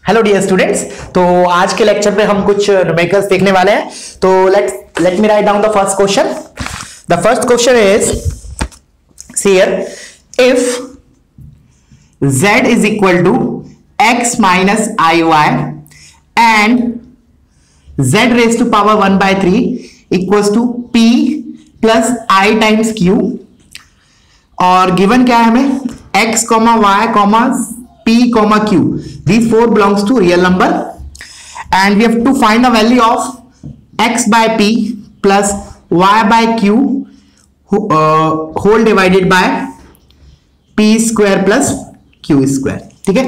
Hello dear students. तो आज के लेक्चर में हम कुछ न्यूमेरिकल्स देखने वाले हैं। तो let me write down the first question. The first question is see here, if z is equal to x minus iy and z raised to power 1 by 3 equals to p plus i times q, और given क्या है हमें x, y, p, q, these four belongs to real number and we have to find the value of x by p plus y by q whole divided by p square plus q square। ठीक है,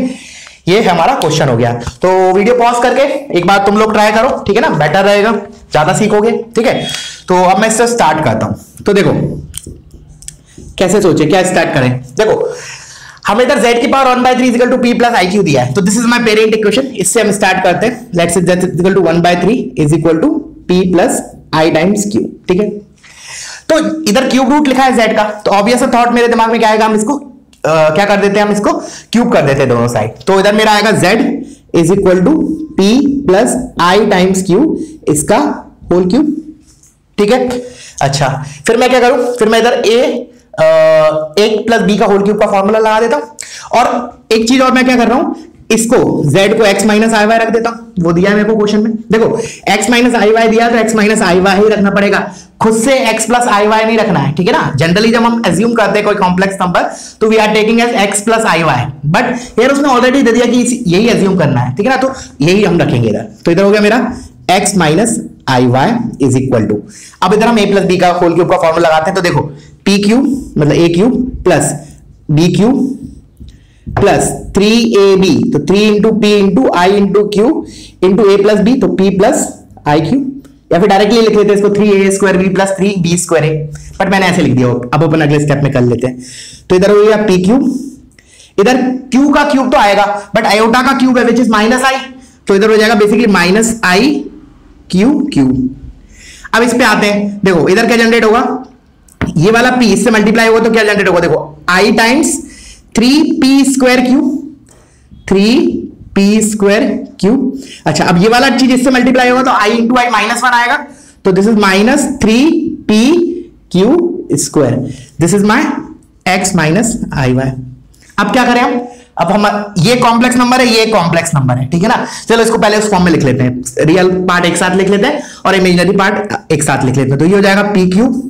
ये हमारा question हो गया। तो video pause करके एक बार तुम लोग ट्राई करो, ठीक है ना, बेटर रहेगा, ज्यादा सीखोगे। ठीक है, तो अब मैं इससे स्टार्ट करता हूं। तो देखो कैसे सोचे, क्या स्टार्ट करें। देखो हमें इधर z की power 1 by 3 equal to p plus i q दिया है, तो this is my parent equation. इससे हम स्टार्ट करते हैं। Let's say z equal to 1 by 3 is equal to p plus i times q। ठीक है, तो इधर क्यूब रूट लिखा है z का, तो ऑब्वियस थॉट मेरे दिमाग में क्या आएगा, हम इसको क्या कर देते हैं, हम इसको क्यूब कर देते हैं दोनों साइड। तो इधर मेरा आएगा z is equal to p plus i times q, इसका होल क्यूब। ठीक है, अच्छा फिर मैं क्या करूं, फिर मैं इधर a प्लस बी का होल क्यूब का फॉर्मूला लगा देता हूं। और एक चीज और मैं क्या कर रहा हूं, इसको z को x माइनस आई वाई रख देता हूं, वो दिया है मेरे को क्वेश्चन में। देखो x माइनस आई वाई दिया तो x minus i why he रखना पड़ेगा, खुद से x प्लस आई वाई नहीं रखना है। ठीक है ना, जनरली जब हम एज्यूम करते हैं कोई कॉम्प्लेक्स नंबर तो we are taking as x plus i y, but here उसने ऑलरेडी दे दिया कि यही एज्यूम करना है। ठीक है ना, तो यही हम रखेंगे इधर। तो इधर हो गया मेरा x minus i y is equal to, अब इधर हम a प्लस बी का होल क्यूब का फॉर्मूला लगाते हैं। तो देखो p क्यूब मतलब a cube plus b cube plus 3ab, तो 3 into p into i into q into a plus b, तो p प्लस आई क्यू, या फिर डायरेक्टली लिख लेते हैं इसको 3a square b plus 3b square a, but मैंने ऐसे लिख दिया। अब अपन अगले स्टेप में कर लेते हैं। तो इधर हो गया p क्यूब, इधर q का क्यूब तो आएगा बट आयोटा का क्यूब है विच इज माइनस आई, तो इधर हो जाएगा basically minus I Q cube. अब इस पे आते हैं, देखो इधर क्या जनरेट होगा, ये वाला p इससे मल्टीप्लाई होगा तो क्या जनरेट होगा, देखो i times 3p square q, 3p square Q. अच्छा अब ये वाला चीज इससे मल्टीप्लाई होगा तो i इंटू आई माइनस 1 आएगा, तो this is minus 3p q square, this is my x minus i y. अब क्या करें अब हम ये कॉम्प्लेक्स नंबर है, ये कॉम्प्लेक्स नंबर है। ठीक है ना, चलो इसको पहले उस फॉर्म में लिख लेते हैं, रियल पार्ट एक साथ लिख लेते हैं और इमेजिनरी पार्ट एक साथ लिख लेते हैं। तो ये हो जाएगा p cube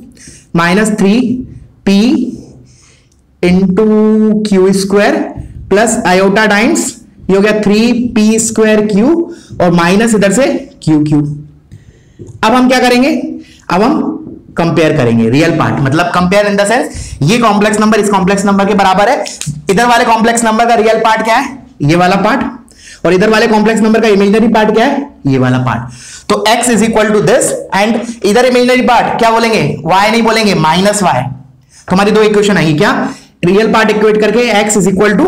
minus 3p into Q square plus iota times ये हो गया 3p स्क्वायर क्यू और माइनस इधर से क्यू क्यूब। अब हम क्या करेंगे, अब हम कंपेयर करेंगे रियल पार्ट, मतलब कंपेयर इन द सेंस ये कॉम्प्लेक्स नंबर इस कॉम्प्लेक्स नंबर के बराबर है। इधर वाले कॉम्प्लेक्स नंबर का रियल पार्ट क्या है, ये वाला पार्ट, और इधर वाले कॉम्प्लेक्स नंबर का इमेजिनरी पार्ट क्या है, ये वाला पार्ट। तो x is equal to this and इधर इमेजिनरी पार्ट क्या बोलेंगे, y नहीं बोलेंगे, माइनस y। तो हमारी दो इक्वेशन आई क्या, रियल पार्ट इक्वेट करके x is equal to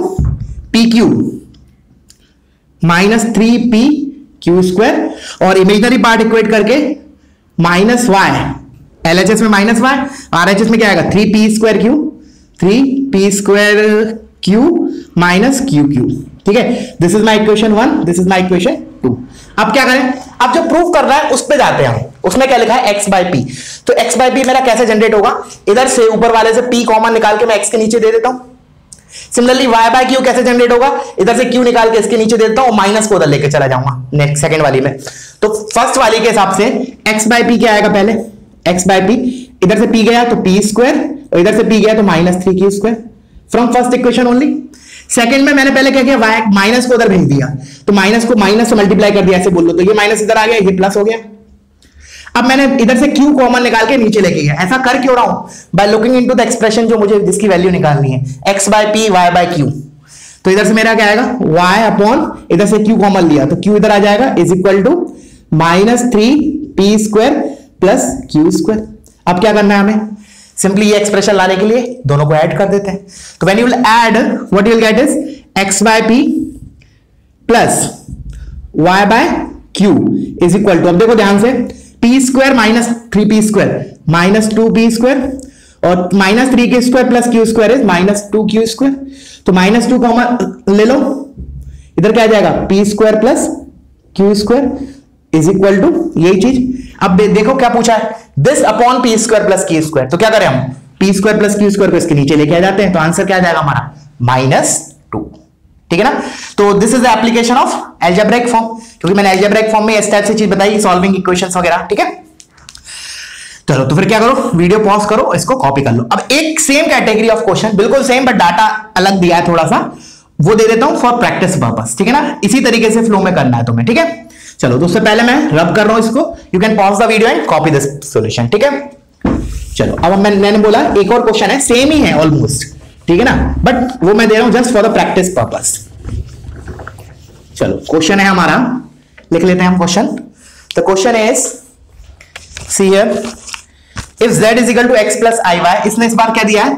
p q minus 3p q square और इमेजिनरी पार्ट इक्वेट करके माइनस y, LHS में माइनस y, RHS में क्या आएगा 3p square q, 3p square q minus q q. ठीक है, this is my equation 1, this is my equation 2। अब क्या करें, अब जो प्रूफ कर रहा है उस पे जाते हैं हम, उसमें क्या लिखा है x बाई पी। तो x बाई पी मेरा कैसे जनरेट होगा, इधर से ऊपर वाले से p कॉमन निकाल के मैं x के नीचे दे देता हूं। सिमिलरली y बाई क्यू कैसे जनरेट होगा, इधर से q निकाल के इसके नीचे दे देता हूं, माइनस को उधर लेके चला जाऊंगा नेक्स्ट सेकंड वाली में। तो फर्स्ट वाली के हिसाब से x बाई पी क्या आएगा, पहले x बाई पी, इधर से p गया तो p स्क्वायर और इधर से p गया तो minus 3q square from first equation only. Second में मैंने पहले क्या किया, y माइनस को उधर भेज दिया, तो माइनस को माइनस से मल्टीप्लाई कर दिया, ऐसे बोल लो, तो ये माइनस इधर आ गया, ये प्लस हो गया। अब मैंने इधर से q कॉमन निकाल के नीचे लेके गया। ऐसा कर क्यों रहा हूं, by looking into the expression जो मुझे जिसकी वैल्यू निकालनी है, x by p y by q। तो इधर से मेरा क्या आएगा, y अपॉन इधर से q कॉमन लिया तो q इधर आ जाएगा is equal to minus 3p square plus q square. अब क्या करना है हमें, सिंपली ये एक्सप्रेशन लाने के लिए दोनों को ऐड कर देते हैं। तो when you will add what you will get is x by p plus y by q is equal to, अब देखो ध्यान से, p square minus 3p square minus 2p square और minus 3k square plus q square is minus 2q square. तो minus 2 common ले लो, इधर क्या आ जाएगा p square plus q square is equal to यही चीज। अब देखो क्या पूछा है, this upon P square plus q square, तो क्या करें हम P square plus q square को इसके नीचे लेके आ जाते हैं, तो आंसर क्या आ जाएगा हमारा -2। ठीक है ना। तो this is the application of algebraic form, क्योंकि मैंने अलजेब्रिक फॉर्म में इस टाइप से चीज बताई, सॉल्विंग इक्वेशंस वगैरह। ठीक है, चलो तो फिर क्या करो, वीडियो पॉज करो, इसको कॉपी कर लो। अब एक सेम कैटेगरी ऑफ क्वेश्चन, बिल्कुल सेम बट डाटा अलग दिया है थोड़ा सा, वो दे देता हूं फॉर प्रैक्टिस पर्पस। ठीक है ना, इसी तरीके से फ्लो में करना है तुम्हें। ठीक है, चलो तो उससे पहले मैं रब कर रहा हूं इसको, you can pause the video and copy this solution. ठीक है, चलो अब मैंने बोला एक और क्वेश्चन है, सेम ही है ऑलमोस्ट। ठीक है ना, बट वो मैं दे रहा हूं just for the practice purpose. चलो क्वेश्चन है हमारा, लिख लेते हैं हम question. The question is see here, if z is equal to x plus i y, इसने इस बार क्या दिया है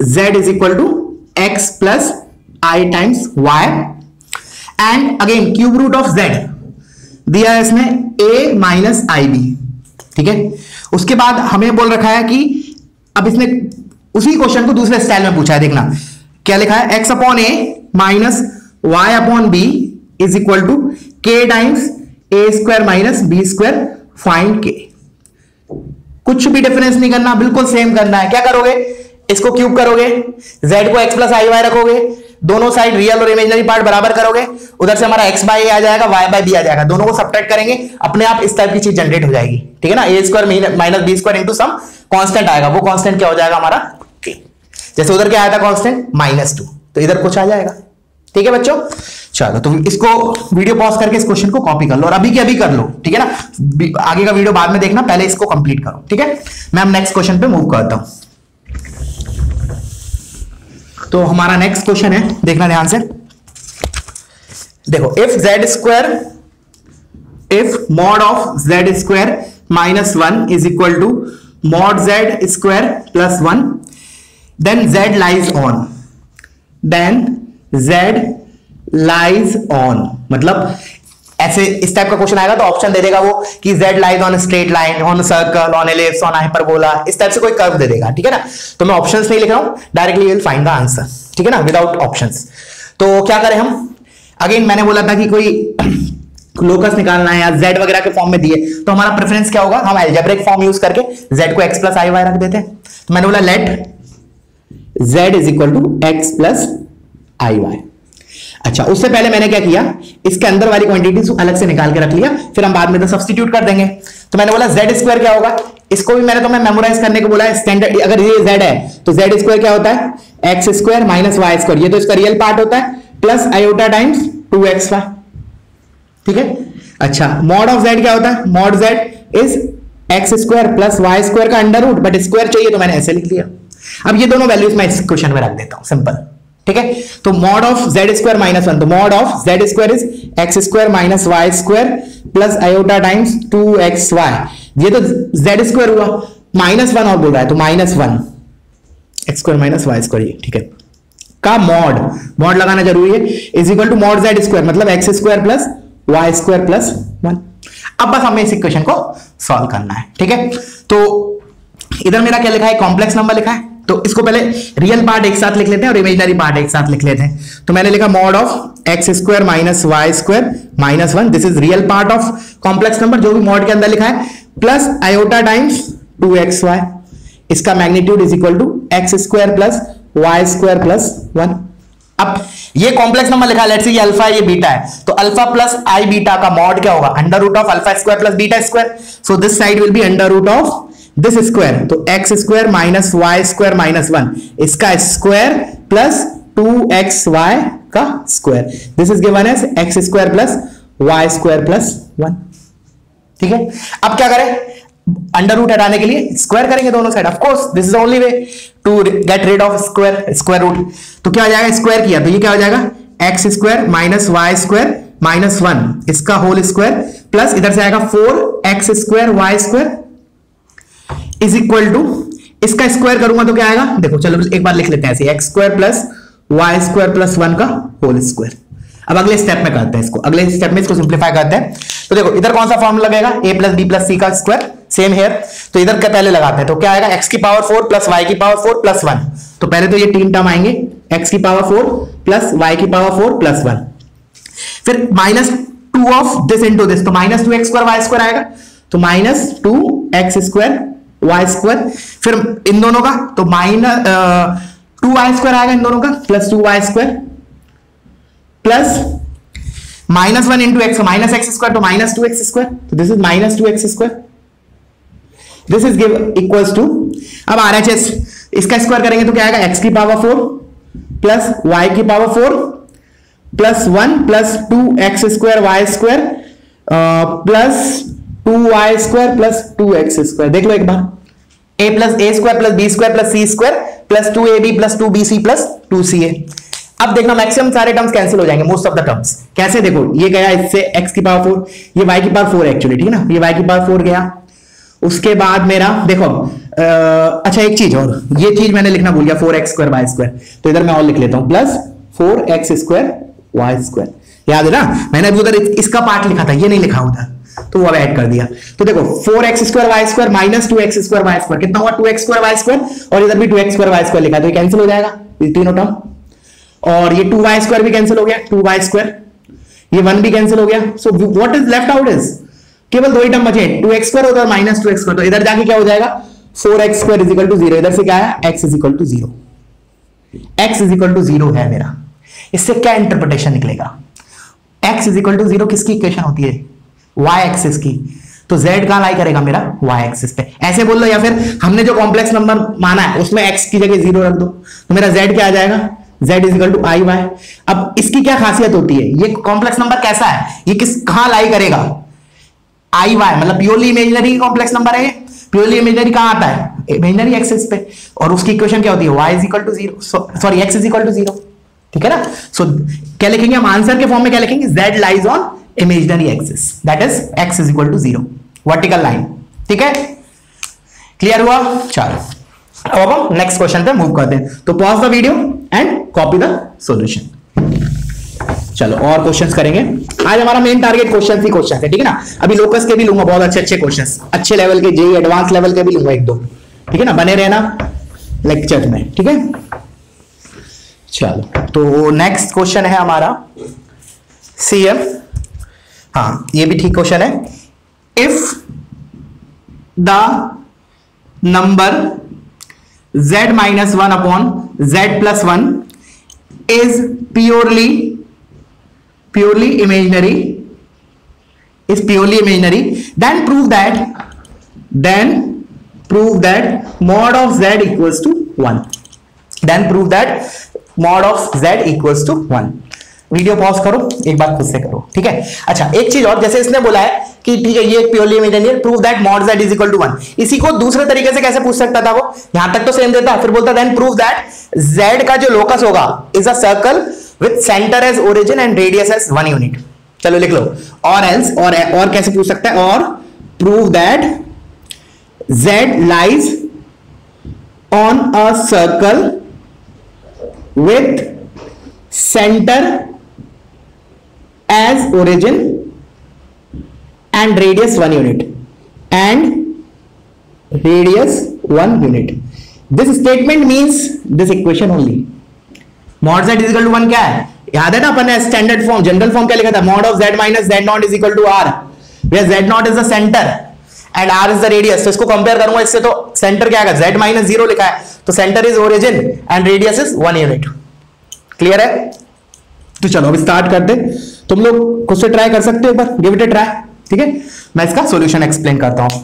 z is equal to x plus i times y, and again cube root of z दिया है इसने a माइनस आई बी। ठीक है, उसके बाद हमें बोल रखा है कि अब इसने उसी क्वेश्चन को दूसरे स्टाइल में पूछा है, देखना क्या लिखा है, x upon a minus y upon b is equal to k times a square minus b square, find k। कुछ भी डिफरेंस नहीं करना, बिल्कुल सेम करना है। क्या करोगे, इसको क्यूब करोगे, z को x प्लस आई वाई रखोगे, दोनों साइड रियल और इमेजिनरी पार्ट बराबर करोगे, उधर से हमारा x बाय a आ जाएगा, y बाय b आ जाएगा, दोनों को सब्ट्रैक्ट करेंगे, अपने आप इस टाइप की चीज जनरेट हो जाएगी। ठीक है ना, a square minus b square into some constant आएगा, वो कांस्टेंट क्या हो जाएगा हमारा k। जैसे उधर क्या आया था कांस्टेंट -2, तो इधर कुछ आ जाएगा। ठीक है बच्चों, चलो तो इसको वीडियो पॉज करके इस क्वेश्चन को कॉपी कर लो और अभी के अभी कर लो। ठीक है ना, आगे का वीडियो बाद में देखना, पहले इसको कंप्लीट करो। ठीक है, मैं नेक्स्ट क्वेश्चन पे मूव करता हूं। तो हमारा नेक्स्ट क्वेश्चन है, देखना ध्यान से, देखो if mod of z square minus 1 is equal to mod z square plus 1, then z lies on, मतलब ऐसे इस टाइप का क्वेश्चन आएगा तो ऑप्शन दे देगा वो कि z lies on straight line, on circle, on ellipse, on hyperbola, इस टाइप से कोई कर्व दे देगा। ठीक है ना, तो मैं ऑप्शंस नहीं लिख रहा हूं, directly you will find the answer. ठीक है ना, विदाउट ऑप्शंस। तो क्या करें हम, अगेन मैंने बोला था कि कोई लोकस निकालना है या z वगैरह के फॉर्म में दिए, तो हमारा प्रेफरेंस क्या होगा, हम अलजेब्रिक फॉर्म यूज करके z को x प्लस आई वाई रख देते हैं। तो मैंने बोला let z is equal to x plus i y. अच्छा, उससे पहले मैंने क्या किया, इसके अंदर वाली क्वांटिटी अलग से निकाल के रख लिया, फिर हम बाद में तो सब्स्टिट्यूट कर देंगे। तो मैंने बोला z स्क्वायर क्या होगा, इसको भी मैंने तुम्हें मेमोराइज करने को बोला है। स्टैंडर्ड अगर ये z है तो z स्क्वायर क्या होता है, x square minus y square, ये तो इसका रियल पार्ट होता है, प्लस आयोटा टाइम्स 2xy। ठीक है, अच्छा मॉड ऑफ z क्या होता है, mod z is x square plus y square का अंडर रूट, बट स्क्वायर चाहिए तो मैंने ऐसे लिख लिया। अब ये दोनों वैल्यूज मैं इस क्वेश्चन में रख देता हूं, सिंपल। ठीक है, तो mod of z square minus 1, तो mod of z square is x square minus y square plus iota times 2xy, ये तो z स्क्वायर हुआ, -1 और बोल रहा है तो -1 x square minus y square, ये ठीक है का मॉड लगाना जरूरी है, is equal to mod z square मतलब x square plus y square plus 1। अब बस हमें इस इक्वेशन को सॉल्व करना है। ठीक है, तो इधर मेरा क्या लिखा है, कॉम्प्लेक्स नंबर लिखा है, तो इसको पहले रियल पार्ट एक साथ लिख लेते हैं और इमेजिनरी पार्ट एक साथ लिख लेते हैं। तो मैंने लिखा mod of x square minus y square minus 1, this is real part of complex number जो भी मॉड के अंदर लिखा है, प्लस आयोटा टाइम्स 2xy, इसका magnitude is equal to x square plus y square plus 1। अब ये कॉम्प्लेक्स नंबर लिखा है, लेट्स से ये अल्फा है ये बीटा है, तो अल्फा प्लस आई बीटा का मॉड क्या होगा, under root of alpha square plus beta square, so this side will be under root of this square, तो x square minus y square minus 1, इसका square plus 2xy का square, this is given as x square plus y square plus 1। ठीक है, अब क्या करें, under root हटाने के लिए स्क्वायर करेंगे दोनों side, of course this is the only way to get rid of square root. तो क्या हो जाएगा, स्क्वायर किया तो ये क्या हो जाएगा, x square minus y square minus 1, इसका होल स्क्वायर प्लस इधर से आएगा 4x square y square is equal to, इसका स्क्वायर करूंगा तो क्या आएगा, देखो चलो एक बार लिख लेते हैं ऐसे, x square plus y square plus 1 का होल स्क्वायर। अब अगले स्टेप में करते हैं इसको, अगले स्टेप में इसको सिंप्लीफाई करते हैं। तो देखो इधर कौन सा फॉर्मूला लगेगा, a प्लस बी प्लस सी का स्क्वायर, सेम हेयर, तो इधर क्या पहले लगाते हैं, तो क्या आएगा, x की पावर 4 प्लस y की पावर 4 प्लस 1, तो पहले तो ये तीन टर्म आएंगे, x की पावर 4 प्लस y की पावर 4 प्लस 1, फिर minus 2 of this into this, तो minus 2x square y square आएगा, तो minus 2x square y square. फिर इन दोनों का तो माइनस 2y स्क्वायर आएगा इन दोनों का, plus 2y square, plus minus 1 into x, minus x square, तो माइनस 2x स्क्वायर, तो this is minus 2x square. This is give equals to, अब RHS इसका स्क्वायर करेंगे तो क्या आएगा, x की पावर 4 प्लस y की power 4 plus 1 plus 2x square y square plus 2y square plus 2x square. देख लो एक बार, a plus a square plus b square plus c square plus 2ab plus 2bc plus 2ca। अब देखना maximum सारे terms cancel हो जाएंगे, most of the terms. कैसे, देखो ये गया इससे x की पावर 4, ये y की पावर 4 है एक्चुअली, ठीक है ना, ये y की पावर 4 गया। उसके बाद मेरा देखो अच्छा एक चीज और, ये चीज मैंने लिखना भूल गया, 4x स्क्वायर वाई स्क्वायर, तो इधर मैं और लिख लेता हूं, plus 4x square y square. याद है ना, मैंने उधर इसका पार्ट लिखा था, ये नहीं लिखा उधर, तो वो अब ऐड कर दिया। तो देखो 4x square y square minus 2x square y square कितना हुआ, 2x स्क्वायर वाई स्क्वायर, और इधर भी 2x स्क्वायर वाई स्क्वायर लिखा है, तो ये कैंसिल हो जाएगा ये तीनों टर्म, और ये 2y स्क्वायर भी कैंसिल हो गया, 2y स्क्वायर, ये 1 भी कैंसिल हो गया। So what is left out is केवल दो ही टर्म बचे, 2x स्क्वायर होता है माइनस 2x स्क्वायर, तो इधर जाके क्या हो जाएगा, 4x square is equal to 0, इधर से क्या है, x is equal to 0, x is equal to 0 है मेरा। इससे क्या इंटरप्रिटेशन निकलेगा, x इज इक्वल टू 0 किसकी इक्वेशन होती है, y एक्सिस की, तो z कहां लाई करेगा मेरा, y एक्सिस पे, ऐसे बोल लो, या फिर हमने जो कॉम्प्लेक्स नंबर माना है उसमें x की जगह 0 रख दो, तो मेरा z क्या आ जाएगा, z is equal to i y. अब इसकी क्या खासियत होती है, ये कॉम्प्लेक्स नंबर कैसा है, ये किस कहां लाई करेगा, आई वाई, मतलब प्योरली इमेजिनरी कॉम्प्लेक्स नंबर है, प्योरली इमेजिनरी कहां आता है, इमेजिनरी एक्सिस पे, और उसकी इक्वेशन क्या होती है, y is equal to 0, sorry x is equal to 0, ठीक है ना। सो क्या लिखेंगे हम आंसर के फॉर्म में, क्या लिखेंगे, z lies on imaginary axis, that is x is equal to 0, vertical line, ठीक है, क्लियर हुआ। चलो अब हम नेक्स्ट क्वेश्चन पे मूव करते हैं, तो pause the video and copy the solution. चलो और क्वेश्चंस करेंगे, आज हमारा मेन टारगेट क्वेश्चन ही क्वेश्चन है, ठीक है ना। अभी लोकस के भी लूंगा, बहुत अच्छे अच्छे क्वेश्चंस, अच्छे लेवल के, जेई एडवांस लेवल के भी लूंगा एक दो, ठीक है ना, बने रहना लेक्चर में, ठीक है। चलो तो नेक्स्ट क्वेश्चन है हमारा CM, हाँ ये भी ठीक क्वेश्चन है, if the number z minus 1 upon z plus 1 is purely imaginary, then prove that mod of z equals to 1, video pause करो, एक बार खुद से करो, ठीक है। अच्छा एक चीज और, जैसे इसने बोला है कि ठीक है ये एक purely imaginary, prove that mod z is equal to 1, इसी को दूसरे तरीके से कैसे पूछ सकता था वो, यहां तक तो सेम देता, फिर बोलता देन प्रूव दैट z का जो लोकस होगा is a circle with centre as origin and radius as 1 unit. चलो लिख लो, और एल्स, और कैसे पूछ सकता है, और prove that z lies on a circle with centre as origin and radius 1 unit, this statement means this equation only, mod z is equal to 1 क्या है, याद है ना अपन ने स्टैंडर्ड फॉर्म, जनरल फॉर्म क्या लिखा था, mod of z minus z naught is equal to r, where z naught is the center and r is the radius। तो इसको कंपेयर करूंगा इससे, तो सेंटर क्या आएगा, z minus 0 लिखा है, तो centre is origin and radius is 1 unit, clear है। तो चलो अब स्टार्ट करते, तुम लोग खुद से ट्राई कर सकते हो, एक बार गिव इट अ ट्राई, ठीक है। मैं इसका सॉल्यूशन एक्सप्लेन करता हूं।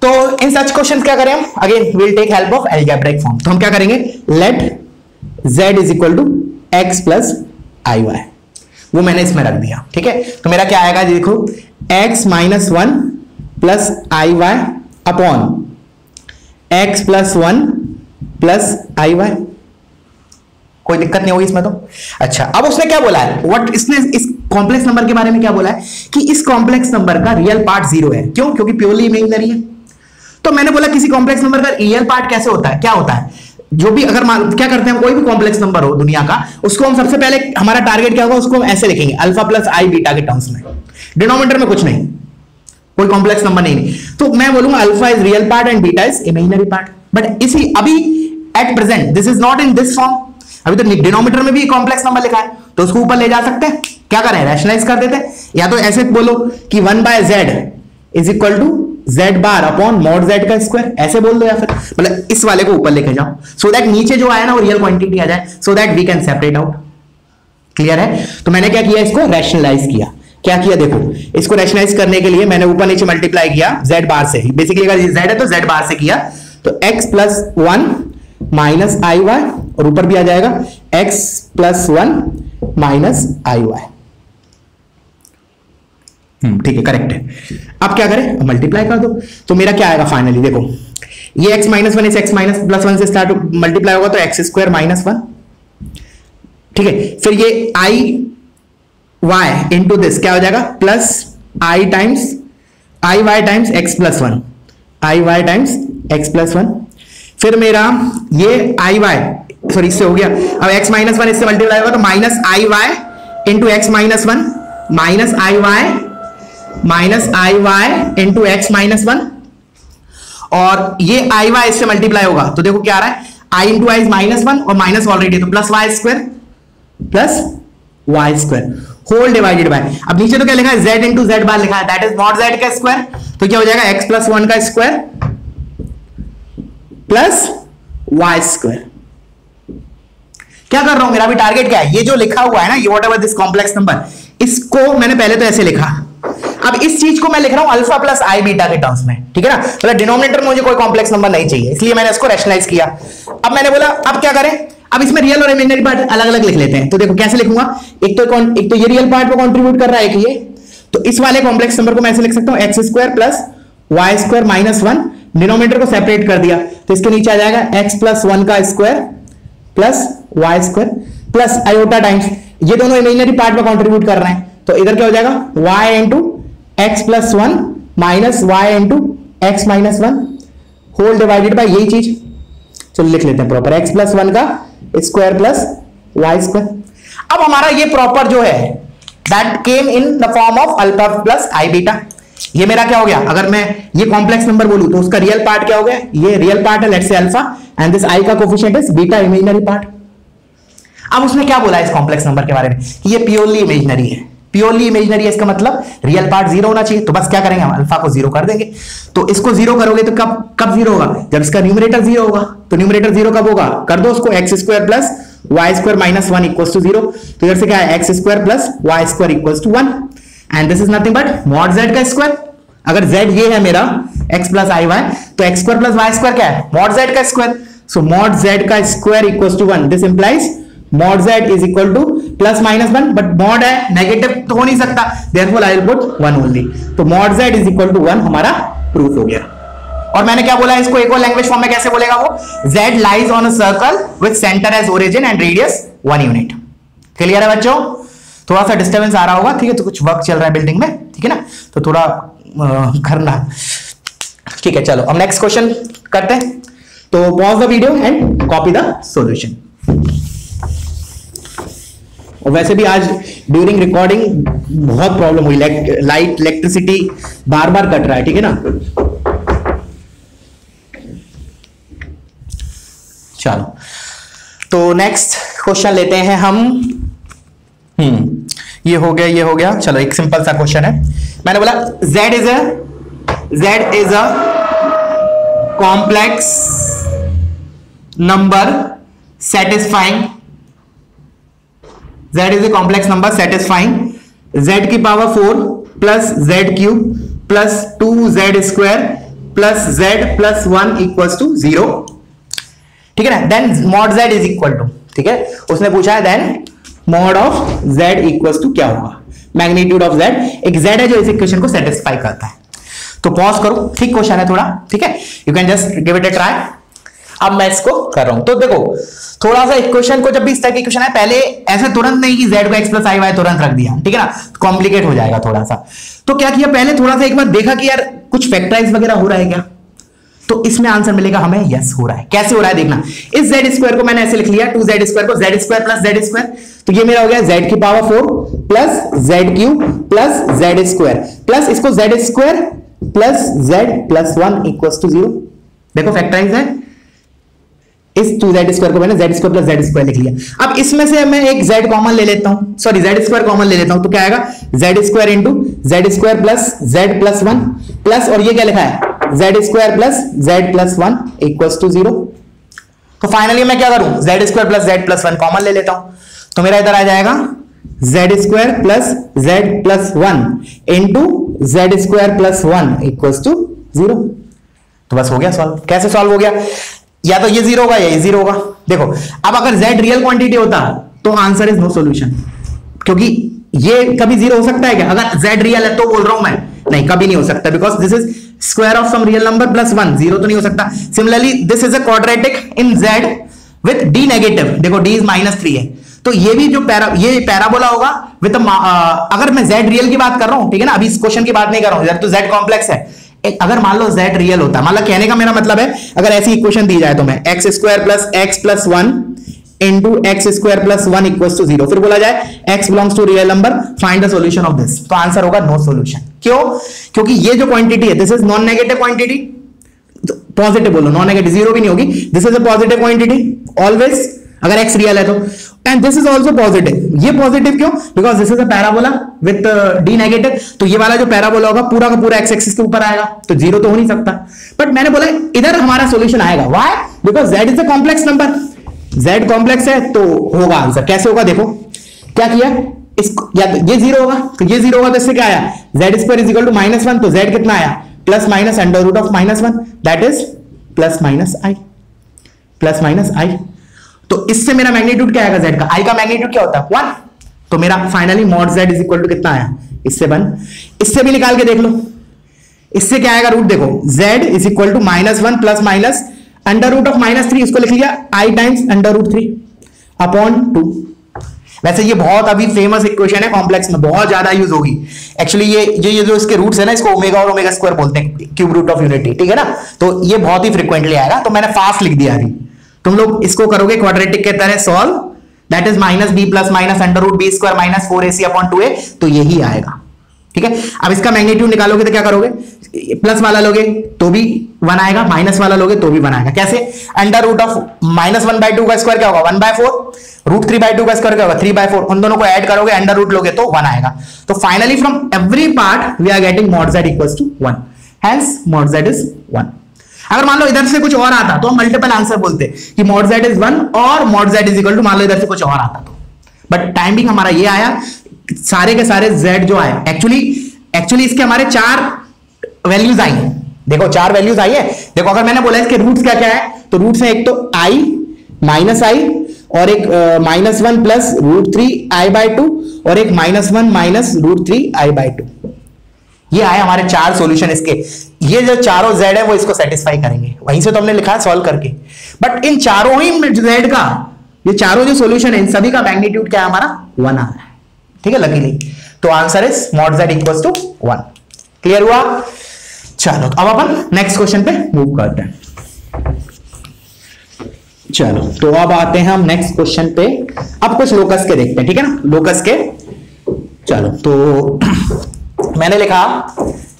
तो इन सच क्वेश्चंस क्या करें हम, again will take help of algebraic form. तो हम क्या करेंगे, let z is equal to x plus i y, वो मैंने इसमें रख दिया, ठीक है। तो मेरा क्या आएगा, देखो x minus 1 plus i y upon x plus 1 plus i y, कोई दिक्कत नहीं होगी इसमें तो। अच्छा अब उसने क्या बोला है, व्हाट, इसने इस कॉम्प्लेक्स नंबर के बारे में क्या बोला है कि इस कॉम्प्लेक्स नंबर का रियल पार्ट 0 है, क्यों, क्योंकि प्योरली इमेजिनरी है। तो मैंने बोला किसी कॉम्प्लेक्स नंबर का रियल पार्ट कैसे होता है, क्या होता है, जो भी अगर क्या करते हैं, कोई भी कॉम्प्लेक्स नंबर हो दुनिया का, उसको हम सबसे पहले, हमारा टारगेट क्या होगा, उसको हम ऐसे लिखेंगे, अल्फा प्लस आई बीटा के टर्म्स में, डिनोमिनेटर में कुछ नहीं, कोई कॉम्प्लेक्स नंबर नहीं। तो मैं बोलूंगा alpha is real part and beta is imaginary part, but इसी अभी at present this is not in this form, अभी तो डिनोमिनेटर में भी कॉम्प्लेक्स नंबर लिखा है, तो उसको ऊपर ले जा सकते हैं, क्या करें, रैशनलाइज कर देते हैं। या तो ऐसे बोलो कि 1/z is equal to z bar upon mod z का स्क्वायर, ऐसे बोल दो। या फिर मतलब इस वाले को ऊपर लेके जाओ सो दैट नीचे जो आया ना वो रियल क्वांटिटी आ जाए, so that we can separate out. Clear है? तो मैंने क्या किया, इसको रैशनलाइज किया। क्या किया देखो, इसको रैशनलाइज करने के लिए मैंने ऊपर नीचे मल्टीप्लाई किया z बार से ही। बेसिकली अगर z है तो z बार से किया, तो x plus 1 minus i y, और ऊपर भी आ जाएगा x plus 1 minus i Y. ठीक है, करेक्ट है। अब क्या करें, मल्टीप्लाई कर दो, तो मेरा क्या आएगा फाइनली, देखो ये x माइनस 1 इस x माइनस प्लस 1 से स्टार्ट मल्टीप्लाई होगा तो x स्क्वायर माइनस 1। ठीक है, फिर ये आई वाई इंटू दिस क्या हो जाएगा, plus i times i y times x plus 1, i y times x plus 1। फिर मेरा ये आई वाई, सॉरी इससे हो गया, अब x माइनस 1 इससे मल्टीप्लाई होगा तो minus i y into x minus 1 minus i y into x minus 1, और ये आई वाई इससे मल्टीप्लाई होगा तो देखो क्या आ रहा है, आई इंटू आई माइनस 1 और माइनस ऑलरेडी तो plus y square whole divided by, अब नीचे तो क्या लिखा है, z इंटू जेड बार लिखा है, दैट इज मॉड z का स्क्वायर, तो क्या हो जाएगा x प्लस 1 का स्क्वायर प्लस वाई स्क्वायर। क्या कर रहा हूं, मेरा भी टारगेट क्या है, ये जो लिखा हुआ है ना, ये what ever this complex number, इसको मैंने पहले तो ऐसे लिखा, अब इस चीज को मैं लिख रहा हूं अल्फा प्लस आई बीटा के टर्म्स में। ठीक है ना, मतलब डिनोमिनेटर में मुझे कोई कॉम्प्लेक्स नंबर नहीं चाहिए, इसलिए मैंने इसको रैशनलाइज किया। अब मैंने बोला अब क्या करें, अब इसमें रियल और इमेजिनरी पार्ट अलग अलग लिख लेते हैं। तो देखो कैसे लिखूंगा, एक तो ये रियल पार्ट को कंट्रीब्यूट कर रहा है कि ये, तो इस वाले कॉम्प्लेक्स नंबर को मैं ऐसे लिख सकता हूं x square plus y square minus 1, denominator को सेपरेट कर दिया तो इसके नीचे आ जाएगा एक्स प्लस 1 का square plus y square plus iota times, ये दोनों इमेजिनरी पार्ट में कंट्रीब्यूट कर रहे हैं, तो इधर क्या हो जाएगा y into x plus 1 minus y into x minus 1 whole divided by यही चीज। चलो लिख लेते हैं प्रॉपर, एक्स प्लस 1 का स्क्वायर प्लस वाई स्क्वायर। अब हमारा ये प्रॉपर जो है that came in the form of alpha plus i beta. ये मेरा क्या हो गया, अगर मैं ये कॉम्प्लेक्स नंबर बोलूं तो उसका रियल पार्ट क्या हो गया, ये रियल पार्ट है let's say alpha and this i का coefficient is beta imaginary part. अब उसने क्या बोला इस कॉम्प्लेक्स नंबर के बारे में कि ये प्योरली इमेजिनरी है, प्योरली इमेजिनरी है, इसका मतलब रियल पार्ट जीरो होना चाहिए। तो बस क्या करेंगे हम अल्फा को जीरो कर देंगे, तो इसको जीरो करोगे तो कब जीरो होगा, जब इसका न्यूमरेटर जीरो होगा। तो न्यूमरेटर जीरो कब होगा, कर दो उसको x square plus y square minus 1 equals to 0, तो इधर से क्या है x square plus y square equals to 1 and this is nothing but mod z का स्क्वायर। अगर z ये है मेरा x प्लस आई वाई, तो x square plus y square क्या है मॉड z का स्क्वायर, सो मॉड z का square equals to 1, this implies mod z is equal to plus minus 1, but mod है नेगेटिव तो हो नहीं सकता, therefore I will put 1 only, तो mod z is equal to 1 हमारा proof हो गया। और मैंने क्या बोला, इसको एक और लैंग्वेज फॉर्म में कैसे बोलेगा वो, z lies on a circle with centre as origin and radius 1 unit. Clear है बच्चों, थोड़ा सा डिस्टर्बेंस आ रहा होगा, ठीक है, तो कुछ वर्क चल रहा है बिल्डिंग में, ठीक है ना, तो थोड़ा करना, ठीक है। चलो अब नेक्स्ट क्वेश्चन करते हैं, तो pause the video and copy the solution. और वैसे भी आज ड्यूरिंग रिकॉर्डिंग बहुत प्रॉब्लम हुई, लाइट इलेक्ट्रिसिटी बार बार कट रहा है, ठीक है ना। चलो तो नेक्स्ट क्वेश्चन लेते हैं हम। ये हो गया। चलो एक सिंपल सा क्वेश्चन है, मैंने बोला z is a complex number satisfying, z is a complex number satisfying z की power 4 plus z cube plus 2z square plus z plus 1 equals to 0, ठीक है ना। Then mod z is equal to, ठीक है, उसने पूछा है then mod of z equals to क्या होगा, मैग्नीट्यूड ऑफ z, एक z है जो इस इक्वेशन को सेटिस्फाई करता है। तो पॉज करो, ठीक क्वेश्चन है थोड़ा, ठीक है, you can just give it a try. अब मैं इसको कर रहा हूं, तो देखो थोड़ा सा इक्वेशन को, जब भी इस तरह की इक्वेशन है, पहले ऐसे तुरंत नहीं कि z को x प्लस आई वाई तुरंत रख दिया, ठीक है ना, कॉम्प्लिकेट हो जाएगा थोड़ा सा। तो क्या किया, पहले थोड़ा सा एक बार देखा कि यार कुछ फैक्टराइज वगैरह हो रहा है क्या, तो इसमें आंसर मिलेगा हमें यस हो रहा है। कैसे हो रहा है देखना, इस z स्क्वायर को मैंने ऐसे लिख लिया 2z स्क्वायर को z square plus z square, तो ये मेरा हो गया z की power 4 plus z cube plus z square plus इसको z square plus z plus 1 equals to 0। देखो फैक्टराइज है, इस 2z स्क्वायर को मैंने z square plus z square लिख लिया। अब इसमें से मैं एक z कॉमन ले लेता हूं, सॉरी z स्क्वायर कॉमन ले लेता हूं, तो क्या आएगा z square into z square plus z plus 1 plus, और ये क्या लिखा है z square plus z plus 1 equals to 0। तो फाइनली मैं क्या करूं, z square plus z plus 1 common ले लेता हूं, तो मेरा इधर आ जाएगा z square plus z plus 1 into z square plus 1 equals to 0। तो बस हो गया सॉल्व। कैसे सॉल्व हो गया, या तो ये 0 होगा या ये 0 होगा। देखो अब अगर z रियल क्वांटिटी होता तो आंसर इज नो सॉल्यूशन, क्योंकि ये कभी 0 हो सकता है क्या, अगर z रियल है तो बोल रहा हूं मैं, नहीं कभी नहीं हो सकता, because this is square of some real number plus 1, 0 तो नहीं हो सकता। Similarly this is a quadratic in z with d negative, देखो d इज -3 है, तो ये भी जो ये पैराबोला होगा विद अगर मैं z रियल की बात कर रहा हूं, ठीक है ना, अभी इस क्वेश्चन की बात नहीं कर रहा हूं, तो z कॉम्प्लेक्स है। अगर मान लो z रियल होता, मतलब कहने का मेरा मतलब है अगर ऐसी इक्वेशन दी जाए तो मैं x square plus x plus 1 into x square plus 1 equals to 0, फिर बोला जाए x belongs to real number, find the solution of this, तो आंसर होगा नो सॉल्यूशन। क्यों, क्योंकि ये जो क्वांटिटी है this is non negative quantity, positive बोलो, नॉन नेगेटिव, 0 भी नहीं होगी, this is a positive quantity always अगर x रियल है तो, and this is also positive. ये पॉजिटिव क्यों, because this is a parabola with d negative, तो ये वाला जो पैराबोला होगा पूरा का पूरा x एक्सिस के ऊपर आएगा, तो 0 तो हो नहीं सकता। बट मैंने बोला इधर हमारा सॉल्यूशन आएगा, why, because z is a complex number, z complex है तो होगा आंसर। कैसे होगा, देखो क्या किया, या तो ये 0 होगा, तो ये 0 होगा तो इससे क्या आया, z square is equal to -1, तो z कितना आया plus minus under root of -1, that is plus minus i। तो इससे मेरा मैग्नीट्यूड क्या आएगा z का, i का मैग्नीट्यूड क्या होता है 1, तो मेरा finally mod z is equal to कितना आया, इससे 1। इससे भी निकाल के देख लो, इससे क्या आएगा रूट, देखो z is equal to -1 plus minus under root of -3, इसको लिख लिया i times under root 3 upon 2। वैसे ये बहुत अभी फेमस इक्वेशन है, कॉम्प्लेक्स में बहुत ज्यादा यूज होगी। एक्चुअली ये जो इसके रूट्स है ना, इसको ओमेगा और ओमेगा स्क्वायर बोलते हैं, क्यूब रूट ऑफ यूनिटी, ठीक है ना, तो ये बहुत ही फ्रिक्वेंटली आएगा, तो मैंने फास्ट लिख दिया अभी। तुम लोग इसको करोगे क्वाड्रेटिक के तरह solve, that is -b plus minus under root b square minus 4ac upon 2a, तो यही आएगा, ठीक है। अब इसका मैग्नीट्यूड निकालोगे तो क्या करोगे, प्लस वाला लोगे तो भी 1 आएगा, माइनस वाला लोगे तो भी 1 आएगा। कैसे, अंडर रूट ऑफ -1/2 का स्क्वायर क्या होगा 1/4, रूट 3/2 का स्क्वायर क्या होगा 3/4, उन दोनों को ऐड करोगे अंडर रूट लोगे तो 1 आएगा। तो finally from every part we are getting mod z equals to 1, hence mod z is 1। अगर मान लो इधर से कुछ और आता तो हम मल्टीपल आंसर बोलते कि मॉड z इज 1 और mod z is equal to, मान लो इधर से कुछ और आता तो, बट टाइमिंग हमारा ये आया, सारे के सारे z जो आए, एक्चुअली इसके हमारे 4 वैल्यूज आई हैं। देखो 4 वैल्यूज आई है, देखो अगर मैंने बोला इसके रूट्स क्या क्या है, तो रूट्स है एक तो i माइनस i और एक -1 प्लस √3i/2 और एक -1 माइनस √3i/2। ये आए हमारे 4 सॉल्यूशन इसके। ये जो चारों z है वो इसको सेटिस्फाई करेंगे, वहीं से तो हमने लिखा है सॉल्व करके। बट इन चारों ही z का, ये चारों जो सॉल्यूशन है इन सभी का मैग्नीट्यूड क्या है हमारा 1 आ रहा है, ठीक है, लकीली। तो answer is mod z equals to 1। Clear हुआ? चलो अब अपन नेक्स्ट क्वेश्चन पे मूव करते हैं। चलो तो अब आते हैं हम नेक्स्ट क्वेश्चन पे, अब कुछ लोकस के देखते हैं, ठीक है ना, लोकस के। चलो तो मैंने लिखा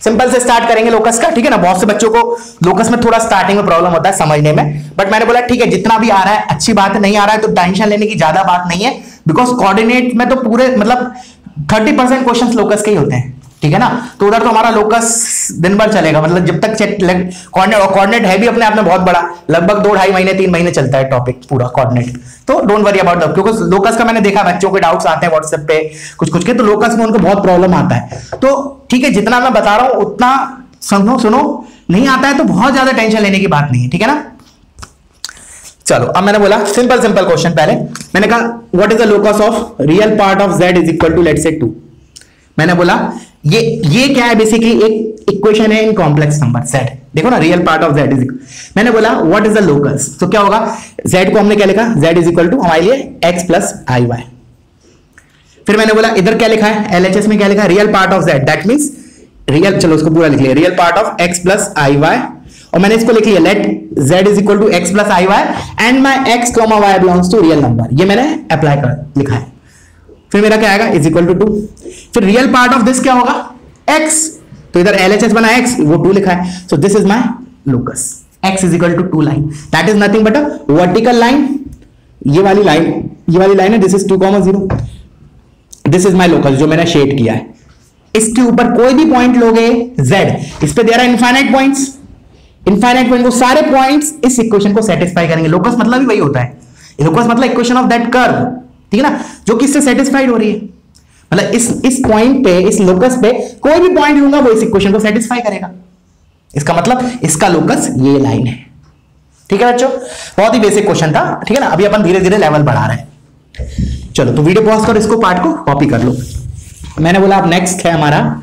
सिंपल से स्टार्ट करेंगे लोकस का, ठीक है ना। बहुत से बच्चों को लोकस में थोड़ा स्टार्टिंग में प्रॉब्लम होता है समझने में, बट मैंने बोला ठीक है जितना भी आ रहा है अच्छी बात है, नहीं आ रहा है तो टेंशन लेने की ज्यादा बात नहीं है, बिकॉज कोऑर्डिनेट में तो पूरे मतलब 30% क्वेश्चंस लोकस के ही होते हैं, ठीक है ना। तो उधर तो हमारा लोकस दिन भर चलेगा, मतलब जब तक कोऑर्डिनेट है भी अपने आप में बहुत बड़ा, लगभग 2-2.5 महीने 3 महीने चलता है टॉपिक पूरा कोऑर्डिनेट। तो डोंट वरी अबाउट दैट, क्योंकि लोकस का मैंने देखा बच्चों के डाउट्स आते हैं व्हाट्सएप पे कुछ के, तो लोकस में उनको बहुत प्रॉब्लम आता है। तो ठीक है जितना मैं बता रहा हूं उतना सुनो, नहीं आता है तो बहुत ज्यादा टेंशन लेने की बात नहीं है, ठीक है ना। चलो अब मैंने बोला सिंपल क्वेश्चन, पहले मैंने कहा what is the locus of real part of z is equal to let's say 2। मैंने बोला ये क्या है, बेसिकली एक इक्वेशन है इन कॉम्प्लेक्स नंबर z, देखो ना, real part of z is equal, मैंने बोला व्हाट इज द लोकस, तो क्या होगा, z को हमने क्या लिखा, z इज इक्वल टू हमारे लिए x प्लस आई वाई। फिर मैंने बोला इधर क्या लिखा है, LHS में क्या लिखा है, real part of z, that means real, चलो उसको पूरा लिख लिया, real part of x plus i y, और मैंने इसको लिख लिया let z is equal to x plus i y and my x comma y belongs to real number, ये मैंने अप्लाई कर लिखा है। फिर मेरा क्या आएगा, इज इक्वल टू 2। फिर रियल पार्ट ऑफ दिस क्या होगा, x, तो इधर LHS बना x, वो 2 लिखा है, so this is my locus. x is equal to 2 line, that is nothing but a vertical line. ये वाली लाइन है, this is 2,0, this is my locus जो मैंने शेड किया है। इसके ऊपर कोई भी पॉइंट लोगे z, इस पे दे रहा है इनफाइनाइट पॉइंट्स, इनफाइनाइट पॉइंट, वो सारे पॉइंट्स इस इक्वेशन को सेटिस्फाई करेंगे। लोकस मतलब ही वही होता है, लोकस मतलब इक्वेशन ऑफ दैट कर्व, ठीक है ना, जो किससे सेटिस्फाइड हो रही है। मतलब इस पॉइंट पे, इस लोकस पे कोई भी पॉइंट लूंगा वो इस इक्वेशन को सेटिस्फाई करेगा। इसका मतलब इसका लोकस ये लाइन है। ठीक है बच्चों, बहुत ही बेसिक क्वेश्चन था, ठीक है ना। अभी अपन धीरे धीरे लेवल बढ़ा रहे हैं। चलो तो वीडियो पॉज कर इसको पार्ट को कॉपी कर लो। मैंने बोला अब नेक्स्ट है हमारा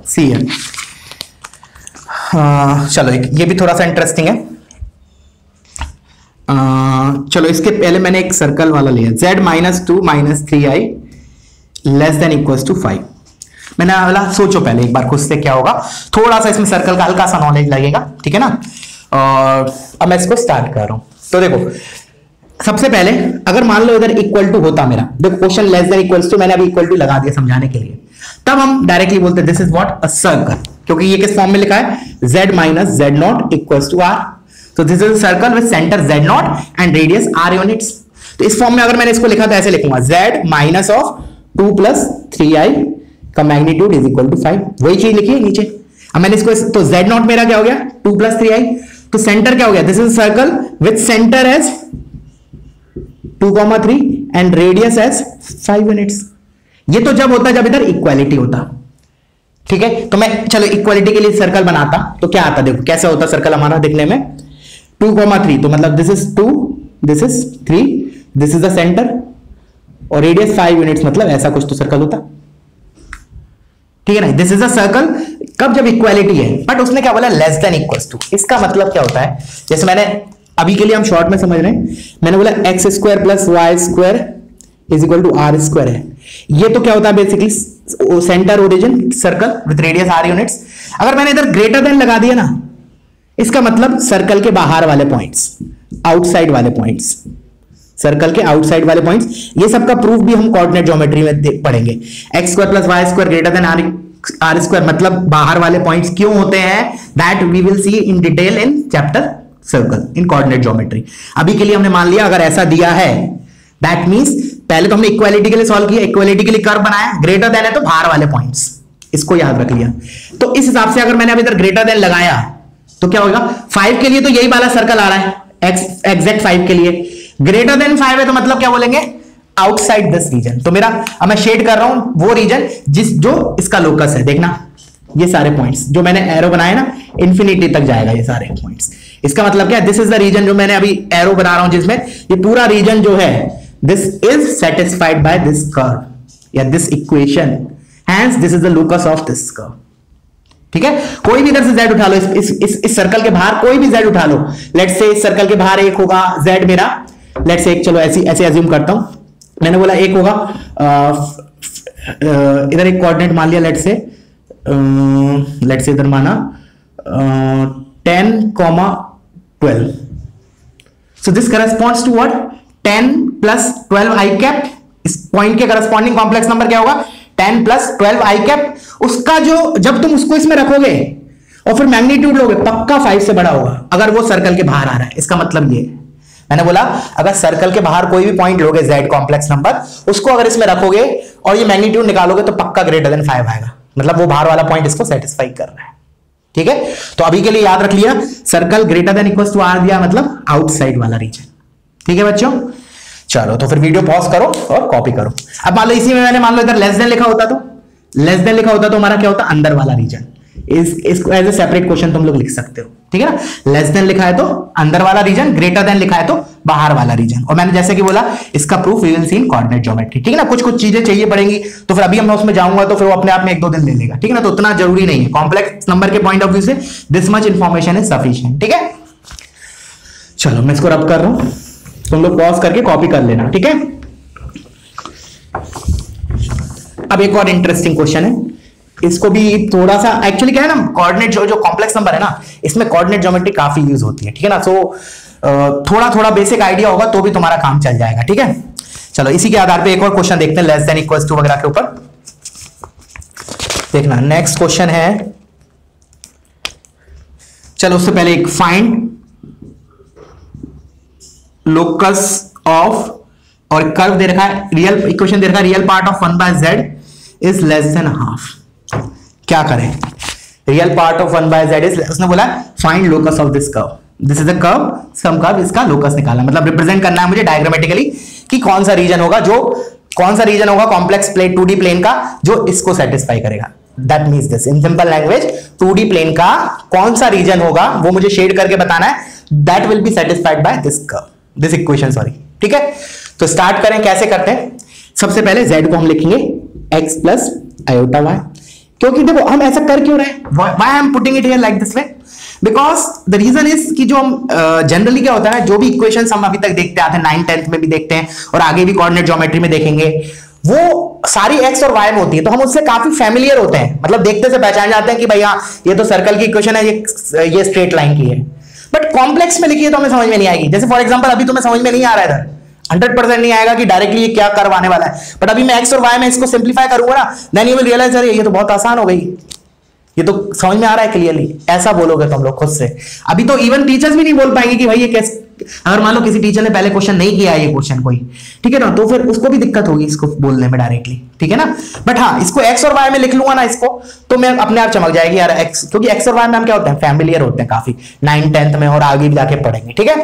सी है। चलो ये भी थोड़ा सा इंटरेस्टिंग है। चलो इसके पहले मैंने एक सर्कल वाला लिया, z -2 -3i less than equals to 5। मैंने बोला सोचो पहले एक बार खुद से क्या होगा, थोड़ा सा इसमें सर्कल का हल्का सा नॉलेज लगेगा, ठीक है ना। और अब मैं इसको स्टार्ट कर रहा हूं। तो देखो सबसे पहले अगर मान लो इधर इक्वल टू होता मेरा, देखो question less than equals to, मैंने अभी इक्वल टू लगा दिया समझाने के लिए, तब हम डायरेक्टली बोलते this is what, a circle, क्योंकि ये किस फॉर्म में लिखा है, z - z0 equals to r। So this is a circle with center z0 and radius r units। तो इस फॉर्म में अगर मैंने इसको लिखा तो ऐसे लिखूंगा, z माइनस ऑफ 2 + 3i का मैग्नीट्यूड इज इक्वल टू 5। वही चीज लिखी है नीचे। अब मैंने इसको, तो z0 मेरा क्या हो गया, 2 + 3i, तो सेंटर क्या हो गया, this is circle with centre as 2,3 and radius as 5 units. ये तो जब होता जब इधर इक्वालिटी होता, ठीक है। तो मैं चलो इक्वालिटी के लिए सर्कल बनाता तो क्या आता, देखो कैसा होता सर्कल हमारा दिखने में, 2,3, तो मतलब this is 2, this is 3, this is the centre और रेडियस 5 यूनिट्स, मतलब ऐसा कुछ तो सर्कल होता, ठीक है ना। दिस इज अ सर्कल कब, जब इक्वालिटी है। बट उसने क्या बोला, लेस देन इक्वल्स टू। इसका मतलब क्या होता है, जैसे मैंने अभी के लिए हम शॉर्ट में समझ रहे हैं, मैंने बोला x² + y² is equal to r² है। ये तो क्या होता है basically centre origin circle with radius r units. अगर मैंने इधर ग्रेटर देन लगा दिया ना, इसका मतलब सर्कल के बाहर वाले पॉइंट्स, आउटसाइड वाले पॉइंट्स, सर्कल के आउटसाइड वाले पॉइंट्स। ये सबका प्रूफ भी हम कोऑर्डिनेट ज्योमेट्री में पढ़ेंगे। x² + y² greater than r², मतलब बाहर वाले पॉइंट्स क्यों होते हैं, that we will see in detail in chapter circle in coordinate geometry. अभी के लिए हमने मान लिया अगर ऐसा दिया है, दैट मींस पहले तो हमने इक्वालिटी के लिए सॉल्व किया, इक्वालिटी के लिए कर्व बनाया, ग्रेटर देन है तो बाहर वाले पॉइंट्स, इसको याद रख लिया। तो इस हिसाब से अगर मैंने अभी इधर ग्रेटर देन लगाया तो क्या होगा, 5 के लिए तो यही वाला सर्कल आ रहा है, एग्जैक्ट 5 के लिए। ग्रेटर देन 5 है तो मतलब क्या बोलेंगे, आउटसाइड दिस रीजन। तो मेरा अब मैं शेड कर रहा हूं वो रीजन जो इसका लोकस है। देखना ये सारे पॉइंट्स जो मैंने एरो बनाए ना, इन्फिनिटी तक जाएगा ये सारे पॉइंट्स। इसका मतलब क्या है, दिस इज द रीजन जो मैंने अभी एरो बना रहा हूं, जिसमें ये पूरा रीजन जो है, this is satisfied by this curve या this equation, hence this is the locus of this curve. ठीक है, कोई भी इधर से z उठा लो, इस सर्कल के बाहर कोई भी z उठा लो। लेट्स से इस सर्कल के बाहर एक होगा z मेरा, लेट्स से एक, चलो ऐसे अज्यूम करता हूं, मैंने बोला एक होगा, इधर एक कोऑर्डिनेट मान लिया, लेट्स से इधर माना 10, 12। So this corresponds to what, 10 + 12 i cap. इस पॉइंट के करस्पॉन्डिंग कॉम्प्लेक्स नंबर क्या होगा, 10 + 12 i कैप। उसका जो, जब तुम उसको इसमें रखोगे और फिर मैग्नीट्यूड लोगे, पक्का 5 से बड़ा होगा अगर वो सर्कल के बाहर आ रहा है। इसका मतलब ये, मैंने बोला अगर सर्कल के बाहर कोई भी पॉइंट लोगे z कॉम्प्लेक्स नंबर, उसको अगर इसमें रखोगे और ये मैग्नीट्यूड निकालोगे तो पक्का ग्रेटर देन 5 आएगा, मतलब वो बाहर वाला पॉइंट इसको सेटिस्फाई कर रहा है। ठीक है, तो अभी के लिए याद रख लिया, circle greater than equals to r दिया मतलब आउटसाइड वाला रीजन। ठीक है बच्चों, चलो तो फिर वीडियो पॉज करो और कॉपी करो। अब मान लो इसी में मैंने मान लो इधर लेस देन लिखा होता, तो लेस देन लिखा होता तो हमारा क्या होता, अंदर वाला रीजन। इसको एज ए सेपरेट क्वेश्चन तुम लोग लिख सकते हो। ठीक है ना, लेस देन लिखा है तो अंदर वाला रीजन, ग्रेटर देन लिखा है तो बाहर वाला रीजन। और मैंने जैसे कि बोला इसका proof we will see in coordinate geometry. ठीक है ना, कुछ चीजें चाहिए पड़ेंगी, तो फिर अभी हम उसमें जाऊंगा तो फिर वो अपने आप में 1-2 दिन ले लेगा। ठीक है ना, तो उतना जरूरी नहीं है, कॉम्प्लेक्स नंबर के पॉइंट ऑफ व्यू से this much information is sufficient. ठीक है, चलो मैं इसको रब कर रहा हूं, तुम लोग पॉज करके कॉपी कर लेना। ठीक है, अब एक और इंटरेस्टिंग क्वेश्चन है, इसको भी थोड़ा सा, एक्चुअली क्या है ना, कोऑर्डिनेट जो कॉम्प्लेक्स नंबर है ना, इसमें कोऑर्डिनेट ज्योमेट्री काफी यूज होती है। ठीक है ना, सो थोड़ा बेसिक आइडिया होगा तो भी तुम्हारा काम चल जाएगा। ठीक है, चलो इसी के आधार पे एक और क्वेश्चन देखते हैं, लेस देन इक्वल्स टू वगैरह के ऊपर। देखना नेक्स्ट क्वेश्चन है, चलो उससे पहले एक फाइंड लोकस ऑफ, और कर्व दे रखा है, रियल इक्वेशन दे रखा है, real part of 1/z is less than half. क्या करें? Real part of 1/z is, उसने बोला find locus of this curve, this is a curve, some curve, इसका लोकस निकालना, मतलब रिप्रेजेंट करना है मुझे डायग्रामेटिकली कि कौन सा रीजन होगा, जो कौन सा रीजन होगा कॉम्प्लेक्स प्लेन 2D प्लेन का जो इसको सेटिस्फाई करेगा। That means this, in simple language 2D plane का कौन सा रीजन होगा वो मुझे शेड करके बताना है, that will be satisfied by this curve, this equation, sorry. ठीक है, तो स्टार्ट करें, कैसे करते हैं? सबसे पहले z को हम लिखेंगे x प्लस आयोटा y, क्योंकि देखो हम ऐसा कर क्यों रहे हैं, why I am putting it here like this way, because the reason is कि जो हम जनरली क्या होता है, जो भी इक्वेशंस हम अभी तक देखते आते हैं, 9th 10th में भी देखते हैं और आगे भी कोऑर्डिनेट ज्योमेट्री में देखेंगे, वो सारी x और y में होती है, तो हम उससे काफी फैमिलियर होते हैं, मतलब देखते से पहचान जाते हैं कि भैया ये तो सर्कल की इक्वेशन है, ये स्ट्रेट लाइन की है। बट कॉम्प्लेक्स में लिखिए तो हमें समझ में नहीं आएगी। जैसे फॉर एग्जांपल अभी तुम्हें समझ में नहीं आ रहा है इधर, 100% नहीं आएगा कि डायरेक्टली ये क्या कर्व आने वाला है, बट अभी मैं x और y में इसको सिंप्लीफाई करूंगा ना, देन यू विल रियलाइज अरे ये तो बहुत आसान हो गई, ये तो समझ में आ रहा है क्लियरली, ऐसा बोलोगे तुम लोग खुद से। अभी तो इवन टीचर्स भी नहीं बोल पाएंगे कि भाई ये कैसे, अगर मान लो किसी टीचर ने पहले क्वेश्चन नहीं किया है ये क्वेश्चन कोई, ठीक है ना, तो फिर उसको भी दिक्कत होगी इसको बोलने में डायरेक्टली, ठीक है ना। बट हाँ, इसको x और y में लिख लूंगा ना इसको, तो मैं अपने आप चमक जाएगी यार x, क्योंकि x और y में हम क्या होते हैं, फैमिलियर होते हैं काफी, 9th 10th में और आगे भी जाके पढ़ेंगे। ठीक है,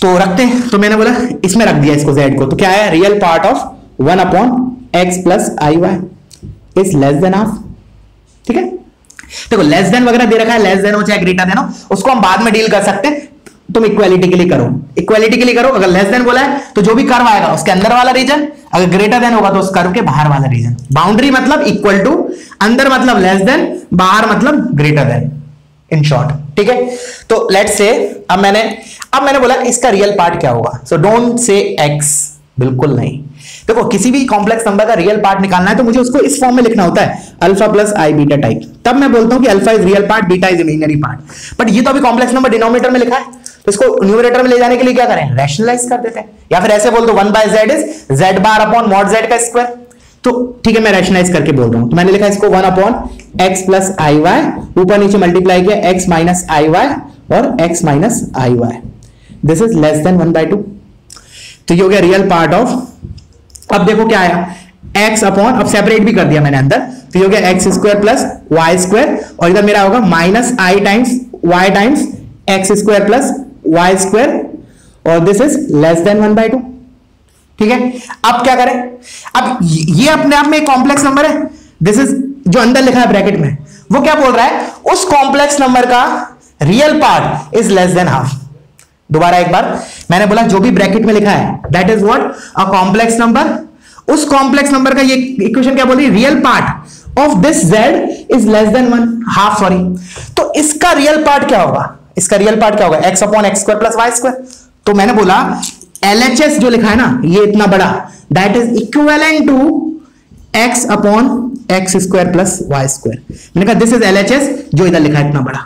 तो रखते हैं, तो मैंने बोला इसमें रख दिया इसको z को, तो क्या है, real part of 1/x plus i y is less than half. ठीक है, देखो लेस देन वगैरह दे रखा है, लेस देन हो चाहे ग्रेटर देन हो, उसको हम बाद में डील कर सकते हैं, तुम इक्वालिटी के लिए करो, इक्वालिटी के लिए करो। अगर लेस देन बोला है तो जो भी कर्व आएगा उसके अंदर वाला रीजन, अगर ग्रेटर देन होगा तो उस कर्व के बाहर वाला रीजन। बाउंड्री मतलब इक्वल टू, अंदर मतलब लेस देन, बाहर मतलब ग्रेटर देन, इन शॉर्ट। ठीक है, तो लेट्स से अब मैंने बोला इसका रियल पार्ट क्या होगा, सो डोंट से x, बिल्कुल नहीं। देखो किसी भी कॉम्प्लेक्स नंबर का रियल पार्ट निकालना है तो मुझे उसको इस फॉर्म में लिखना होता है, alpha plus i beta type, तब मैं बोलता हूं कि alpha is real part, beta is imaginary part. But ये तो अभी कॉम्प्लेक्स नंबर डिनोमिनेटर में लिखा है, तो इसको न्यूमरेटर में ले जाने के लिए क्या करें, रैशनलाइज कर देते हैं, या फिर ऐसे बोल दो 1/z is z bar upon mod z का स्क्वायर। तो ठीक है, मैं रैशनलाइज करके बोल रहा हूं, तो मैंने लिखा इसको 1/x प्लस आई वाई, ऊपर नीचे मल्टीप्लाई किया x माइनस आई वाई और x minus i y, this is less than 1/2। तो ये हो गया रियल पार्ट ऑफ, अब देखो क्या आया, x अपॉन, अब सेपरेट भी कर दिया मैंने अंदर, तो ये हो गया x square plus y square, और इधर मेरा होगा minus i times y times x square plus y square, और दिस इज लेस देन 1/2। ठीक है, अब क्या करें, अब ये अपने आप में एक कॉम्प्लेक्स नंबर है, दिस इज जो अंदर लिखा है ब्रैकेट में, वो क्या बोल रहा है, उस कॉम्प्लेक्स नंबर का real part is less than half. दोबारा एक बार, मैंने बोला जो भी ब्रैकेट में लिखा है that is what, a complex number, उस कॉम्प्लेक्स नंबर का ये इक्वेशन क्या बोल रही है, real part of this z is less than 1/2, sorry. तो इसका रियल पार्ट क्या होगा, इसका रियल पार्ट क्या होगा, x upon x square plus y square. तो मैंने बोला LHS जो लिखा है ना ये इतना बड़ा, that is equivalent to x upon x square plus y square. मैंने कहा दिस इज LHS जो इधर लिखा है इतना बड़ा,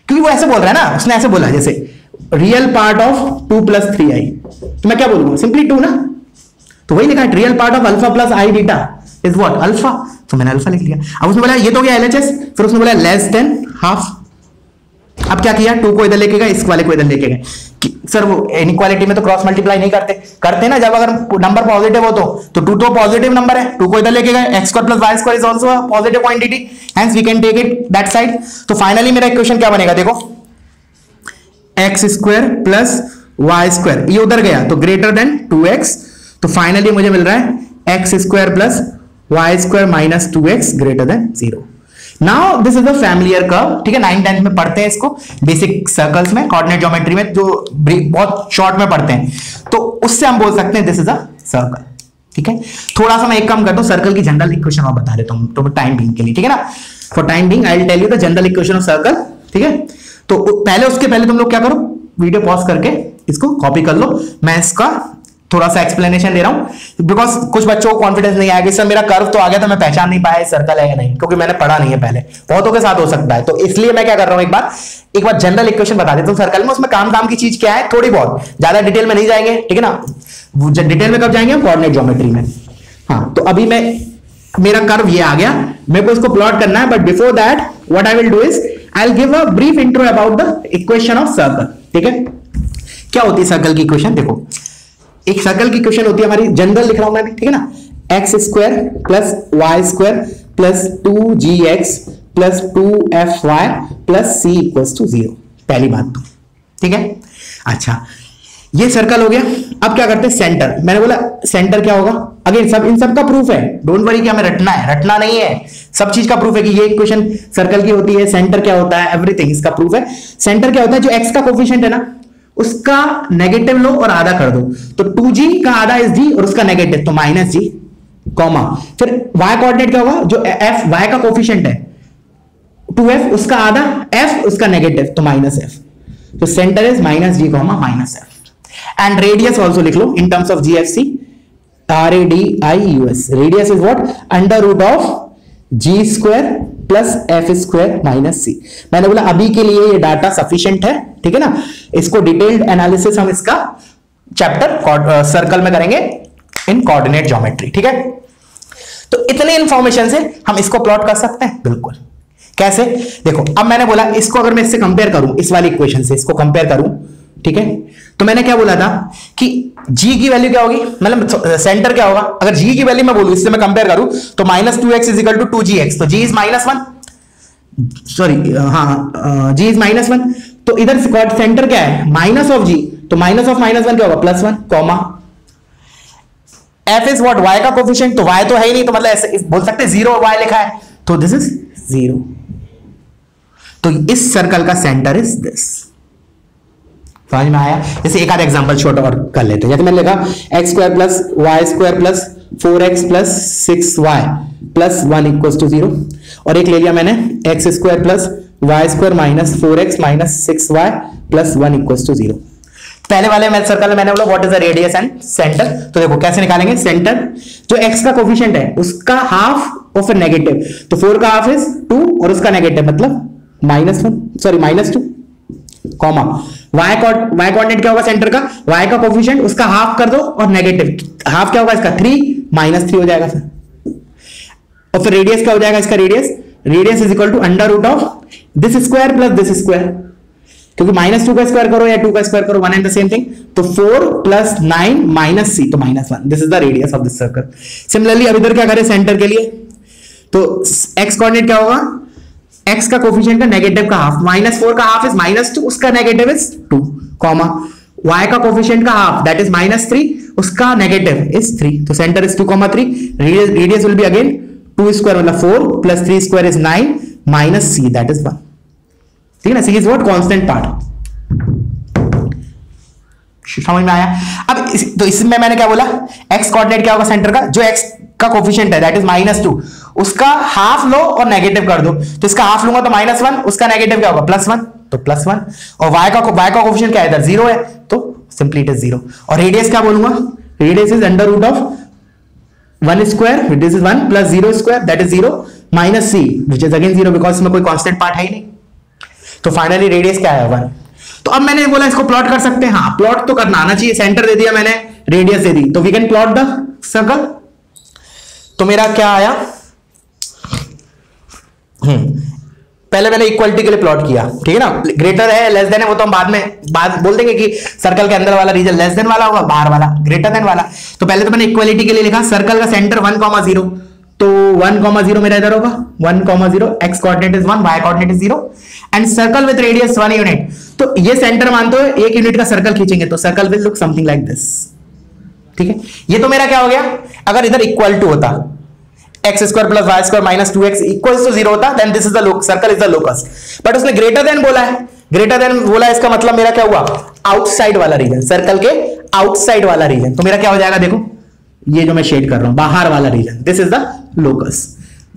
क्योंकि वो ऐसे बोल रहा है ना, उसने ऐसे बोला जैसे real part of 2 plus 3i, तो मैं क्या बोलूंगा, सिंपली 2 ना, तो वही लिखा है real part of alpha plus i beta is what, alpha, तो मैंने अल्फा लिख लिया। अब उसने बोला ये तो गया LHS, फिर उसने बोला लेस देन हाफ। अब क्या किया, 2 को इधर लेके गए, इस वाले को इधर लेके गए। सर वो इनइक्वालिटी में तो क्रॉस मल्टीप्लाई नहीं करते ना, जब अगर नंबर पॉजिटिव हो तो 2 तो पॉजिटिव नंबर है, 2 को इधर लेके गए, x square plus y square is also a positive quantity, hence we can take it that side. तो फाइनली मेरा इक्वेशन क्या बनेगा, देखो x square plus y square, ये उधर गया तो ग्रेटर देन 2x, तो फाइनली मुझे मिल रहा है x square plus y square minus 2x greater than 0। Now this is a familiar curve. ठीक है, 9th 10th में पढ़ते हैं इसको बेसिक सर्कल्स में, कोऑर्डिनेट ज्योमेट्री में, जो बहुत शॉर्ट में पढ़ते हैं, तो उससे हम बोल सकते हैं दिस इज अ सर्कल। ठीक है, थोड़ा सा मैं एक काम करता हूं, सर्कल की जनरल इक्वेशन और बता देता हूं तो टाइम बीइंग के लिए, ठीक है ना, for time being I will tell you the general equation of circle. ठीक है, तो पहले उसके पहले तुम लोग क्या करो, वीडियो पॉज करके इसको कॉपी कर लो, मैं इसका थोड़ा सा एक्सप्लेनेशन दे रहा हूं, बिकॉज कुछ बच्चों को कॉन्फिडेंस नहीं आएगा, सर मेरा कर्व तो आ गया था, मैं पहचान नहीं पाया सर्कल है या नहीं, क्योंकि मैंने पढ़ा नहीं है पहले, बहुतों के साथ हो सकता है, तो इसलिए मैं क्या कर रहा हूं, एक बार जनरल इक्वेशन बता देता हूं सर्कल में, उसमें काम की चीज क्या है, थोड़ी बहुत, ज्यादा डिटेल में नहीं जाएंगे, ठीक है ना, डिटेल में कब जाएंगे, कोऑर्डिनेट ज्योमेट्री में। हाँ, तो अभी मेरा कर्व ये आ गया, मेरे को इसको प्लॉट करना है, but before that what I will do is I will give a brief intro about the equation of circle. ठीक है, क्या होती है सर्कल की इक्वेशन? देखो, एक सर्कल की इक्वेशन होती है हमारी, जनरल लिख रहा हूं मैं भी, ठीक है ना, x square plus y square plus 2gx plus 2fy plus c equals to 0। पहली बात तो ठीक है। अच्छा, ये सर्कल हो गया। अब क्या करते हैं, सेंटर। मैंने बोला सेंटर क्या होगा, अगेन सब इन सब का प्रूफ है, डोंट वरी कि हमें रटना है, रटना नहीं है, सब चीज का प्रूफ है कि ये इक्वेशन सर्कल की होती है, सेंटर क्या होता है, एवरीथिंग इसका प्रूफ है। सेंटर क्या होता है, जो एक्स का कोफिशिएंट है ना, उसका नेगेटिव लो और आधा कर दो, तो 2g का आधा इज g और उसका नेगेटिव तो माइनस g, कॉमा, फिर y कोऑर्डिनेट क्या होगा, जो f y का कोफिशिएंट है 2f, उसका आधा f, उसका नेगेटिव तो माइनस f, तो centre is minus g comma minus f। And radius also लिख लो in terms of GFC, RADIUS, radius is what, under root of g square plus f square minus c। मैंने बोला अभी के लिए ये डाटा सफिशिएंट है, ठीक है ना, इसको डिटेल्ड एनालिसिस हम इसका चैप्टर सर्कल में करेंगे इन कोऑर्डिनेट ज्योमेट्री। ठीक है, तो इतने इंफॉर्मेशन से हम इसको प्लॉट कर सकते हैं, बिल्कुल। कैसे, देखो, अब मैंने बोला इसको अगर मैं इससे कंपेयर करूं, इस वाली इक्वेशन से इसको कंपेयर करूं, ठीक है, तो मैंने क्या बोला था कि g की वैल्यू क्या होगी, मतलब सेंटर क्या होगा, अगर g की वैल्यू मैं बोलूं, इससे मैं कंपेयर करूं तो -2x is equal to 2gx, तो g इज -1, सॉरी हाँ, g इज -1, तो इधर सेंटर क्या है, माइनस ऑफ g, तो माइनस ऑफ -1 क्या होगा, +1, comma, f is what, y का कोफिशिएंट, तो y तो है ही नहीं, तो मतलब ऐसे बोल सकते 0 y लिखा है, तो दिस इज 0, तो इस सर्कल का सेंटर इज दिस। समझ में आया? जैसे एक आधा एग्जांपल छोटा और कर लेते हैं, जैसे मैंने लिखा x square plus y square plus 4x plus 6y plus 1 equals to 0, और एक ले लिया मैंने x square plus y square minus 4x minus 6y plus 1 equals to 0। पहले वाले मैथ सर्कल में मैंने बोला what is the radius and centre, तो देखो कैसे निकालेंगे, सेंटर जो x का कोफिशिएंट है उसका हाफ और फिर नेगेटिव, तो 4 का हाफ इज 2 और उसका नेगेटिव मतलब -1, सॉरी -2, कॉमा, y कोऑर्डिनेट क्या होगा सेंटर का, y का कोफिशिएंट उसका हाफ कर दो और नेगेटिव हाफ क्या होगा इसका 3, -3 हो जाएगा फिर, और फिर रेडियस क्या हो जाएगा इसका, radius is equal to under root of this square plus this square, क्योंकि -2 का स्क्वायर करो या 2 का स्क्वायर करो, one and the same thing, तो 4 प्लस 9 माइनस c, तो -1, this is the radius of this circle. Similarly अब इधर क्या करें सेंटर के लिए, तो x कोऑर्डिनेट क्या होगा, x का कोफिशिएंट का नेगेटिव का हाफ, -4 का हाफ इज -2, उसका नेगेटिव इज 2, कॉमा, y का कोफिशिएंट का हाफ दैट इज -3, उसका नेगेटिव इज 3, तो centre is 2, 3, radius will be again 2 square मतलब 4 plus 3 square is 9 minus c that is 1, ठीक है ना, c is what, constant part. समझ में आया? अब तो इसमें मैंने क्या बोला, x कोऑर्डिनेट क्या होगा सेंटर का, जो x का कोफिशिएंट है दैट इज -2, उसका हाफ लो और नेगेटिव कर दो, तो इसका हाफ लूंगा तो -1, उसका नेगेटिव क्या होगा, +1, तो +1, और y का कोफिशिएंट क्या है इधर 0 है, तो सिंपली इट इज 0, और रेडियस क्या बोलूंगा, radius is under root of 1 square, this is 1 plus 0 square that is 0 minus c which is again 0 because इसमें कोई कांस्टेंट पार्ट है ही नहीं, तो फाइनली रेडियस क्या है 1। तो अब मैंने बोला इसको प्लॉट कर सकते हैं, हाँ प्लॉट तो करना आना चाहिए, सेंटर दे दिया मैंने, रेडियस दे दी, तो we can plot the circle. तो मेरा क्या आया, पहले मैंने इक्वलिटी के लिए प्लॉट किया, ठीक है ना, ग्रेटर है लेस देन है वो तो हम बाद बोल देंगे कि सर्कल के अंदर वाला रीजन लेस देन वाला होगा, बाहर वाला ग्रेटर देन वाला, तो पहले तो मैंने इक्वलिटी के लिए लिखा सर्कल का सेंटर 1,0, तो 1,0 मेरा इधर होगा 1,0, x coordinate is 1, y coordinate is 0 and circle with radius 1 unit, तो ये सेंटर मानते हो 1 यूनिट का सर्कल खींचेंगे तो circle will look something like this, ठीक है। ये तो मेरा क्या हो गया, अगर इधर इक्वल टू होता x square plus y square minus 2x equals to 0 होता, then this is the circle is the locus, but उसने ग्रेटर देन बोला है, ग्रेटर देन बोला है, इसका मतलब मेरा क्या हुआ, आउटसाइड वाला रीजन, सर्कल के आउटसाइड वाला रीजन, तो मेरा क्या हो जाएगा, देखो ये जो मैं शेड कर रहा हूं बाहर वाला region, this is the locus.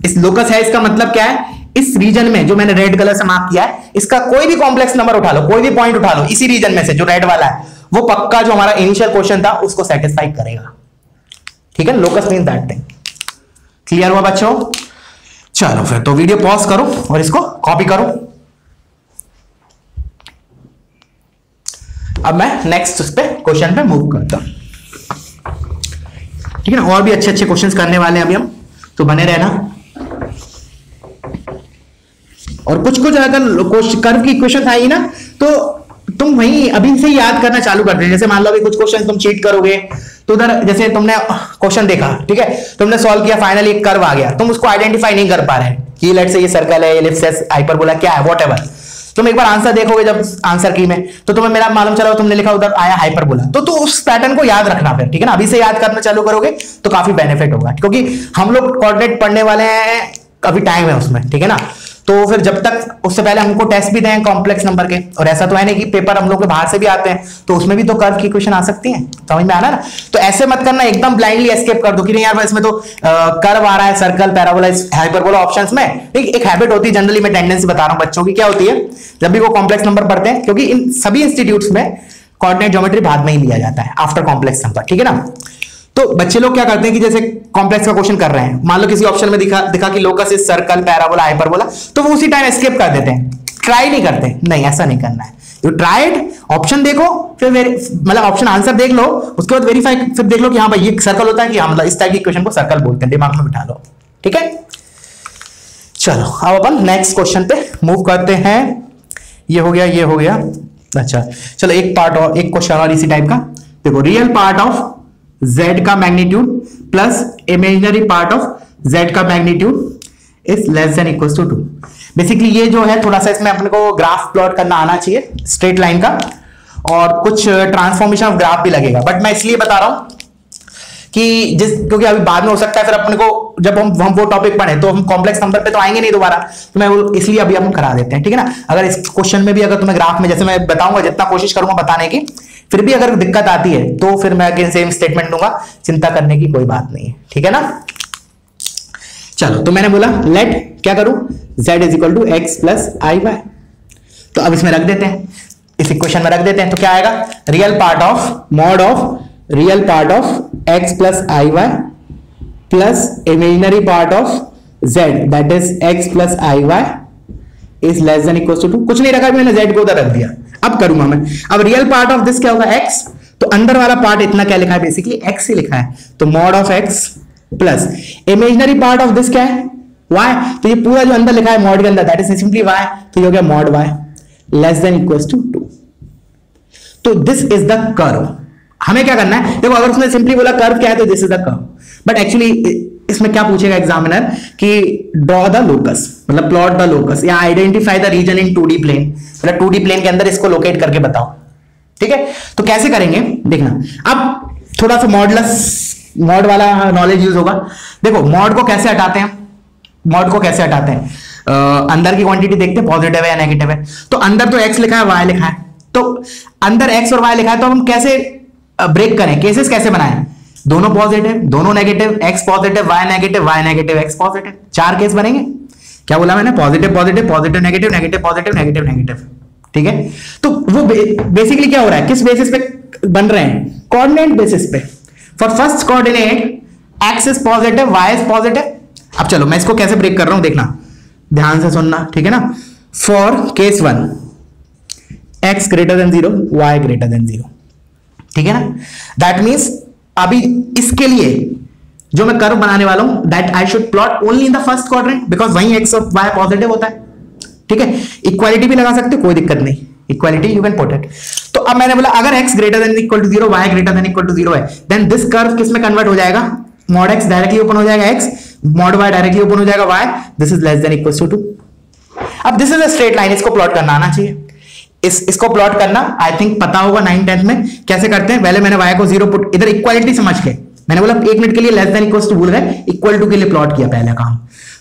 इस लोकस है, इसका मतलब क्या है, इस रीजन में जो मैंने रेड कलर से मार्क किया है, इसका कोई भी कॉम्प्लेक्स नंबर उठा लो, कोई भी पॉइंट उठा लो इसी रीजन में से जो रेड वाला है, वो पक्का जो हमारा इनिशियल क्वेश्चन था उसको सेटिस्फाई करेगा, ठीक है। Locus means that thing. Clear हुआ बच्चों? चलो फिर तो वीडियो पॉज करो और इसको कॉपी करो। अब मैं नेक्स्ट उस पे क्वेश्चन पे मूव करता हूं, ठीक है ना। और भी अच्छे अच्छे क्वेश्चंस करने वाले हैं अभी हम, तो बने रहना। और और कुछ कुछ अगर कर्व की इक्वेशन आई ना तो तुम वही अभी से याद करना चालू कर दे। जैसे मान लो कुछ क्वेश्चन तुम चीट करोगे तो उधर जैसे तुमने क्वेश्चन देखा, ठीक है, तुमने सॉल्व किया, फाइनली एक कर्व आ गया, तुम उसको आइडेंटिफाई नहीं कर पा रहे कि लेट्स से ये सर्कल है, एलिप्स, हाइपरबोला क्या है, व्हाटएवर। तुम एक बार आंसर देखोगे जब आंसर की में तो तुम्हें मेरा मालूम चला तुमने लिखा उधर आया हाइपरबोला, तो उस पैटर्न को याद रखना फिर, ठीक है ना। अभी से याद करना चालू करोगे तो काफी बेनिफिट होगा, क्योंकि हम लोग कोऑर्डिनेट पढ़ने वाले हैं, अभी टाइम है उसमें, ठीक है ना। तो फिर जब तक उससे पहले हमको टेस्ट भी दें कॉम्प्लेक्स नंबर के, और ऐसा तो है नहीं कि पेपर हम लोग के बाहर से भी आते हैं, तो उसमें भी तो कर्व की इक्वेशन आ सकती है, समझ में आ रहा है ना। तो ऐसे मत करना एकदम ब्लाइंडली एस्केप कर दो कि नहीं यार इसमें तो कर्व आ रहा है, सर्कल, पैराबोला, हाइपरबोला ऑप्शंस में। एक हैबिट होती है जनरली, मैं टेंडेंसी बता रहा हूं बच्चों की, क्या होती है जब भी वो कॉम्प्लेक्स नंबर पढ़ते हैं, क्योंकि इन सभी इंस्टीट्यूट्स में कोऑर्डिनेट ज्योमेट्री बाद में ही लिया जाता है आफ्टर कॉम्प्लेक्स नंबर, ठीक है ना। तो बच्चे लोग क्या करते हैं कि जैसे कॉम्प्लेक्स का क्वेश्चन कर रहे हैं, मान लो किसी ऑप्शन में दिखा कि locus is circle, parabola, hyperbola, तो वो उसी टाइम एस्केप कर देते हैं, ट्राई नहीं करते। नहीं, ऐसा नहीं करना है। यू ट्राइड, ऑप्शन देखो, फिर मतलब ऑप्शन आंसर देख लो, उसके बाद वेरीफाई, फिर देख लो कि हाँ भाई ये सर्कल होता है कि हाँ, मतलब इस टाइप की इक्वेशन को सर्कल बोलते हैं, दिमाग में बिठा लो, ठीक है। चलो अब अपन नेक्स्ट क्वेश्चन पे मूव करते हैं। ये हो गया, ये हो गया। अच्छा चलो एक पार्ट और, एक क्वेश्चन और इसी टाइप का। देखो, रियल पार्ट ऑफ z का magnitude plus imaginary part of z का magnitude is less than equal to 2। Basically ये जो है थोड़ा सा इसमें अपने को ग्राफ प्लॉट करना आना चाहिए स्ट्रेट लाइन का, और कुछ ट्रांसफॉर्मेशन ऑफ ग्राफ भी लगेगा, बट मैं इसलिए बता रहा हूं कि क्योंकि अभी बाद में हो सकता है फिर अपने को जब हम वो टॉपिक पढ़े तो हम कॉम्प्लेक्स नंबर पे तो आएंगे नहीं दोबारा, तो मैं इसलिए अभी हम करा देते हैं, ठीक है ना। अगर इस क्वेश्चन में भी अगर तुम्हें ग्राफ में, जैसे मैं बताऊंगा, जितना कोशिश करूंगा बताने की, फिर भी अगर दिक्कत आती है तो फिर मैं अगेन सेम स्टेटमेंट दूंगा, चिंता करने की कोई बात नहीं है, ठीक है ना। चलो, तो मैंने बोला लेट क्या करूं, z is equal to x plus i y, तो अब इसमें रख देते हैं, इस इक्वेशन में रख देते हैं। तो क्या आएगा, real part of mod of real part of x plus i y plus imaginary part of z that is x plus i y is less than equal to 2। कुछ नहीं रखा, मैंने z को उधर रख दिया। अब करूंगा मैं, अब रियल पार्ट ऑफ दिस क्या होगा, x, तो अंदर वाला पार्ट इतना क्या लिखा है, बेसिकली x ही लिखा है, तो mod of x plus imaginary part of this क्या है, y, तो ये पूरा जो अंदर लिखा है मॉड के अंदर दैट इज सिंपली y, तो ये हो गया mod y less than equal to 2। तो दिस इज द कर्व। हमें क्या करना है, देखो अगर उसने सिंपली बोला कर्व क्या है तो this is the curve, but actually इसमें क्या पूछेगा एग्जामिनर कि ड्रॉ द लोकस, मतलब प्लॉट द लोकस, या identify the region in 2D plane, मतलब 2D प्लेन के अंदर इसको लोकेट करके बताओ, ठीक है। तो कैसे करेंगे देखना, अब थोड़ा सा मॉड वाला नॉलेज यूज होगा। देखो मॉड को कैसे हटाते हैं, मॉड को कैसे हटाते हैं, अंदर की क्वांटिटी देखते हैं पॉजिटिव है या नेगेटिव है, तो अंदर तो x लिखा है, y लिखा है, तो अंदर x और y लिखा है, तो हम कैसे ब्रेक करें, केसेस कैसे बनाएं, दोनों पॉजिटिव, दोनों negative, x positive, y negative, y negative, x positive, 4 case बनेंगे। क्या बोला मैंने, positive positive, positive negative, negative positive, negative negative, ठीक है। तो वो बेसिकली क्या हो रहा है, किस बेसिस पे बन रहे हैं, कोऑर्डिनेट बेसिस पे। For first coordinate x is positive, y is positive. अब चलो मैं इसको कैसे ब्रेक कर रहा हूं देखना, ध्यान से सुनना, ठीक है ना। For case 1 x greater than 0, y greater than 0, ठीक है ना। दैट मींस अभी इसके लिए जो मैं कर्व बनाने वाला हूं that I should plot only in the first quadrant, because वहीं x और y पॉजिटिव होता है, ठीक है। इक्वालिटी भी लगा सकते हो, कोई दिक्कत नहीं, equality you can put it. तो अब मैंने बोला अगर x greater than equal to 0, y greater than equal to 0 है, देन दिस कर्व किस में कन्वर्ट हो जाएगा, मॉड x डायरेक्टली ओपन हो जाएगा x, mod y directly open हो जाएगा y, this is less than equal to 2। अब this is a straight line, इसको प्लॉट करना आना चाहिए। इसको प्लॉट करना आई थिंक पता होगा 9th 10th में कैसे करते हैं। पहले मैंने y को 0 पुट, इधर इक्वालिटी समझ के मैंने बोला 1 मिनट के लिए लेस देन इक्वल टू भूल गए, इक्वल टू के लिए प्लॉट किया पहले काम,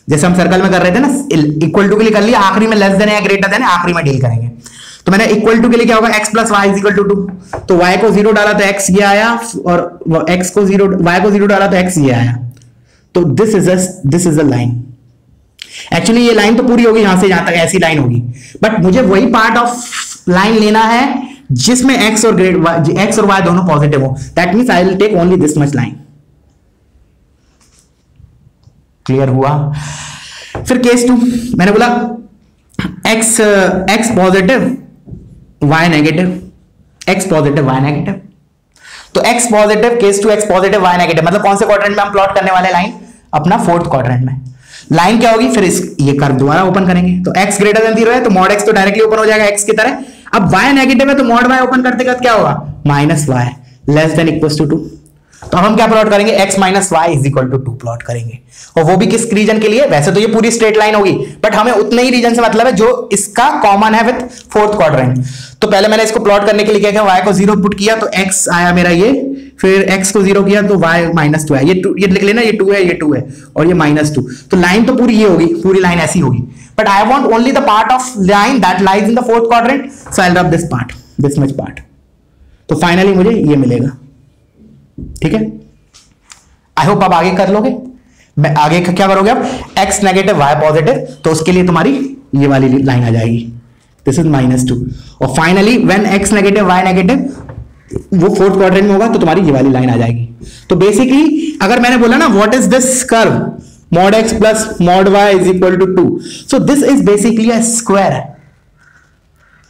जैसे हम सर्कल में कर रहे थे ना, इक्वल टू के लिए कर लिया, आखिरी में लेस देन या ग्रेटर देन आखिरी में डील करेंगे। तो मैंने इक्वल टू के लिए क्या होगा, x plus y is equal to 2, तो y को 0 डाला तो x ये आया, और x को 0, y को 0 डाला तो x ये आया। तो this is a line. Actually ये लाइन तो पूरी होगी यहां से यहां तक, ऐसी लाइन होगी, बट मुझे वही पार्ट ऑफ लाइन लेना है जिसमें x और y दोनों पॉजिटिव हो। That means I will take only this much line. Clear हुआ। फिर केस 2 मैंने बोला x positive, y negative, x positive, y negative. तो x positive, case 2 x positive, y negative, मतलब कौन से क्वाड्रेंट में हम प्लॉट करने वाले लाइन, अपना 4th क्वाड्रेंट में। लाइन क्या होगी फिर ये कर्व दोबारा ओपन करेंगे, तो x ग्रेटर देन 0 है तो मॉड x तो डायरेक्टली ओपन हो जाएगा x की तरह। अब y नेगेटिव है तो मॉड y ओपन करते क्या होगा, minus y less than equal to 2। तो हम क्या प्लॉट करेंगे, x minus y is equal to 2 plot करेंगे, और वो भी किस रीजन के लिए, वैसे तो ये पूरी स्ट्रेट लाइन होगी बट हमें उतने ही रीजन से मतलब है जो इसका कॉमन है विद फोर्थ क्वाड्रेंट। तो पहले मैंने इसको प्लॉट करने के लिए क्या किया, y को 0 पुट किया तो x आया मेरा ये, फिर x को 0 किया तो y माइनस 2 है, ये लिख लेना, ये 2 है, ये 2 है और ये माइनस 2। तो लाइन तो पूरी ये होगी, पूरी लाइन ऐसी होगी, but I want only the part of line that lies in the fourth quadrant, so I will rub this part, this much part. तो फाइनली मुझे ये मिलेगा, ठीक है। आई होप आप आगे कर लोगे। मैं आगे क्या करोगे आप, x नेगेटिव y पॉजिटिव, तो उसके लिए तुम्हारी ये वाली लाइन आ जाएगी, दिस इज -2। और finally when x negative y negative वो फोर्थ क्वाड्रेंट में होगा तो तुम्हारी ये वाली लाइन आ जाएगी। तो बेसिकली अगर मैंने बोला ना what is this curve, mod x plus mod y is equal to 2, so this is basically a square.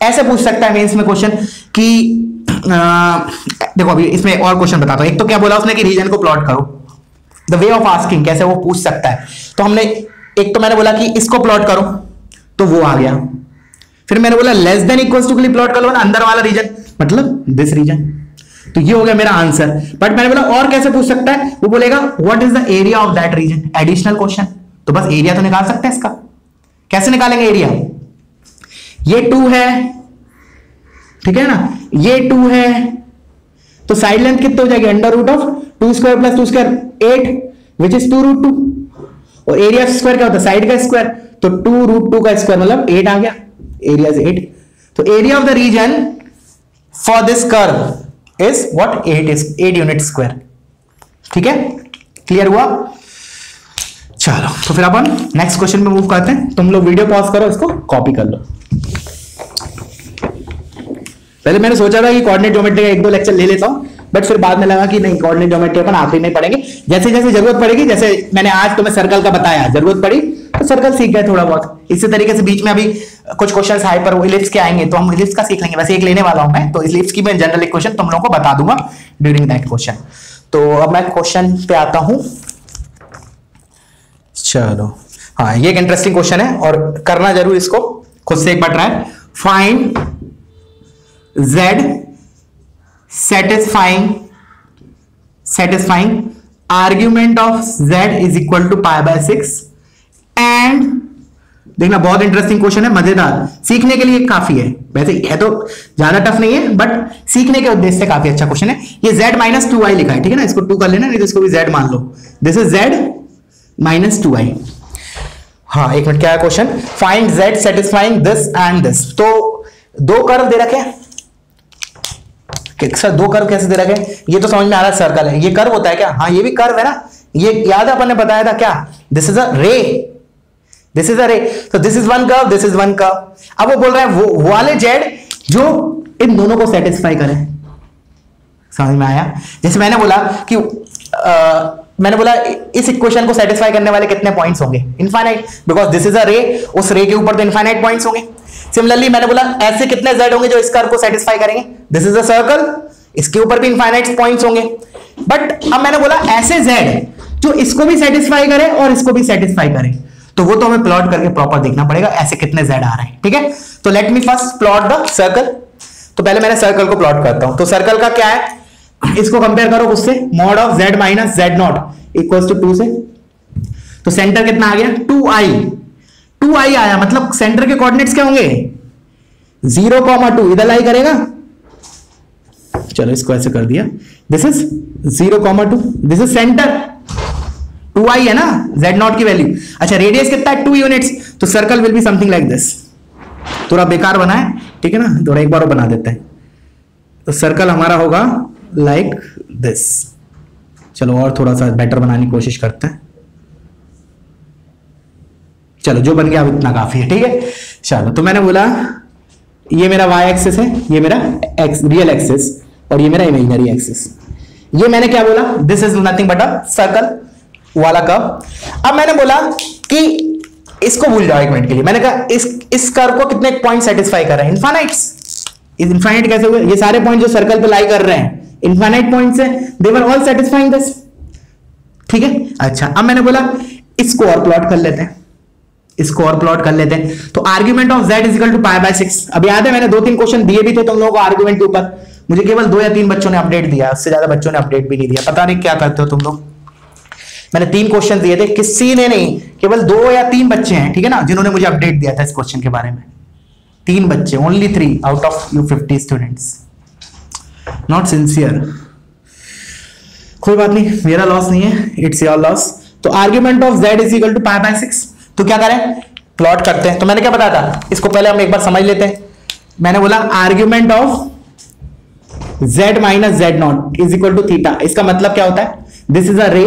ऐसे पूछ सकता है मेंस में क्वेश्चन कि देखो अभी इसमें और क्वेश्चन बताता हूं। एक तो क्या बोला उसने कि रीजन को प्लॉट करो, द वे ऑफ आस्किंग कैसे वो पूछ सकता है। तो हमने एक तो मैंने बोला कि इसको प्लॉट करो तो वो आ गया, फिर मैंने बोला लेस देन इक्वल्स टू के लिए प्लॉट करो ना अंदर वाला रीजन, मतलब दिस रीजन, तो ये हो गया मेरा आंसर। बट मैंने बोला और कैसे पूछ सकता है, वो बोलेगा what is the area of that region, additional question. तो बस एरिया तो निकाल सकते हैं इसका, कैसे निकालेंगे एरिया, ये 2 है ठीक है ना, ये 2 है तो साइड लेंथ कितनी हो जाएगी, under root of 2 square plus 2 square 8 which is 2 root 2, और एरिया स्क्वायर क्या होता है, साइड का स्क्वायर, तो 2 रूट 2 का स्क्वायर मतलब 8 आ गया, एरिया इज 8। तो area of the region for this curve is what, 8 unit square. ठीक है, क्लियर हुआ। चलो तो फिर अपन नेक्स्ट क्वेश्चन में मूव करते हैं। तुम लोग वीडियो पॉज करो, इसको कॉपी कर लो। पहले मैंने सोचा था कि कोऑर्डिनेट ज्योमेट्री का 1-2 लेक्चर ले लेता हूं, बट फिर बाद में लगा कि नहीं, कोऑर्डिनेट ज्योमेट्री अपन आते ही नहीं पढ़ेंगे, जैसे जैसे जरूरत पड़ेगी, जैसे मैंने आज तुम्हें सर्कल का बताया, जरूरत पड़ी तो सर्कल सीख गए थोड़ा बहुत। इसी तरीके से बीच में अभी कुछ क्वेश्चन हाइपर इलिप्स के आएंगे तो हम इलिप्स का सीख लेंगे, वैसे एक लेने वाला हूं मैं, तो इलिप्स की मैं जनरल इक्वेशन तुम लोगों को बता दूंगा ड्यूरिंग दैट क्वेश्चन। तो अब मैं क्वेश्चन पे आता हूं। चलो हाँ, ये एक इंटरेस्टिंग क्वेश्चन है और करना जरूर इसको, खुद से एक बार try. Find z satisfying argument of z is equal to π/6 and देखना बहुत इंटरेस्टिंग क्वेश्चन है, मजेदार, सीखने के लिए काफी है, वैसे है तो ज्यादा टफ नहीं है बट सीखने के उद्देश्य से काफी अच्छा क्वेश्चन है। ये z माइनस 2i लिखा है, ठीक है ना, इसको 2 कर लेना, नहीं तो इसको भी z मान लो, this is z minus 2i। हाँ एक मिनट, क्या है question, find z satisfying this and this. तो दो कर्व दे रखे हैं, सर दो कर्व कैसे दे रखे हैं, ये तो समझ में आ रहा है सर्कल है, ये कर्व होता है क्या, हाँ ये भी कर्व है ना, ये याद है अपन ने बताया था क्या, दिस इज अ रे, दिस इज अ रे, तो this is one curve, this is one curve. अब वो बोल रहा है वो वाले जेड जो इन दोनों को सेटिस्फाई करे, समझ में आया। जैसे मैंने बोला कि मैंने बोला इस इक्वेशन को सेटिस्फाई करने वाले कितने पॉइंट्स होंगे, इनफाइनाइट, बिकॉज दिस इज अ रे, उस रे के ऊपर तो इनफाइनाइट पॉइंट्स होंगे। सिमिलरली मैंने बोला ऐसे कितने z होंगे जो इस कर्व को सेटिस्फाई करेंगे, दिस इज अ सर्कल, इसके ऊपर भी इनफाइनाइट पॉइंट्स होंगे। बट अब मैंने बोला ऐसे z जो इसको भी सेटिस्फाई करे और इसको भी सेटिस्फाई करे, तो वो तो हमें प्लॉट करके प्रॉपर देखना पड़ेगा ऐसे कितने z आ रहे हैं। ठीक है, तो let me first plot the circle. तो पहले मैंने सर्कल को प्लॉट करता हूं। तो सर्कल का क्या है, इसको कंपेयर करो उससे, mod of z minus z naught equals to 2 से। तो सेंटर कितना आ गया, 2i आया, मतलब सेंटर के कोऑर्डिनेट्स क्या होंगे, 0,2, इधर लाई करेगा, चलो इसको ऐसे कर दिया, this is 0,2, this is centre, 2i है ना z नॉट की वैल्यू। अच्छा रेडियस कितना है, 2 यूनिट्स, तो circle will be something like this. थोड़ा बेकार बना है, ठीक है ना, थोड़ा एक बार बना देते हैं। तो सर्कल हमारा होगा लाइक दिस। चलो और थोड़ा सा बेटर बनाने की कोशिश करते हैं। चलो जो बन गया अब इतना काफी है, ठीक है। चलो तो मैंने बोला ये मेरा y एक्सिस है, ये मेरा रियल एक्सिस, और ये मेरा इमेजिनरी एक्सिस। ये मैंने क्या बोला, this is nothing but a circle वाला कर्व। अब मैंने बोला कि इसको भूल जाओ एक मिनट के लिए, मैंने कहा इस कर्व को कितने पॉइंट सेटिस्फाई कर रहे हैं, इनफाइनाइट्स। इनफाइनाइट कैसे हुए, ये सारे पॉइंट जो सर्कल पे लाई कर रहे हैं इनफाइनाइट पॉइंट्स हैं, दे वर ऑल सेटिस्फाइंग दिस। ठीक है, अच्छा अब मैंने बोला इसको और प्लॉट कर लेते हैं, इसको और प्लॉट कर लेते हैं। तो argument of z is equal to pi by 6। अब याद है मैंने 2-3 क्वेश्चन दिए भी थे तुम लोगों को आर्ग्यूमेंट के ऊपर, मुझे केवल 2 या 3 बच्चों ने अपडेट दिया, उससे ज्यादा बच्चों ने अपडेट भी नहीं दिया, पता नहीं क्या करते हो तुम लोग। मैंने 3 क्वेश्चन दिए थे, किसी ने नहीं, केवल 2 या 3 बच्चे हैं, ठीक है ना, जिन्होंने मुझे अपडेट दिया था इस क्वेश्चन के बारे में। 3 बच्चे, only 3 out of you 50 students. Not sincere, कोई बात नहीं, मेरा लॉस नहीं है, इट्स योर लॉस। तो argument of z is equal to pi by 6। तो क्या करें, प्लॉट करते हैं। तो मैंने क्या बताया था, इसको पहले हम एक बार समझ लेते हैं। मैंने बोला argument of z minus z naught is equal to theta. इसका मतलब क्या होता है, दिस इज अ रे,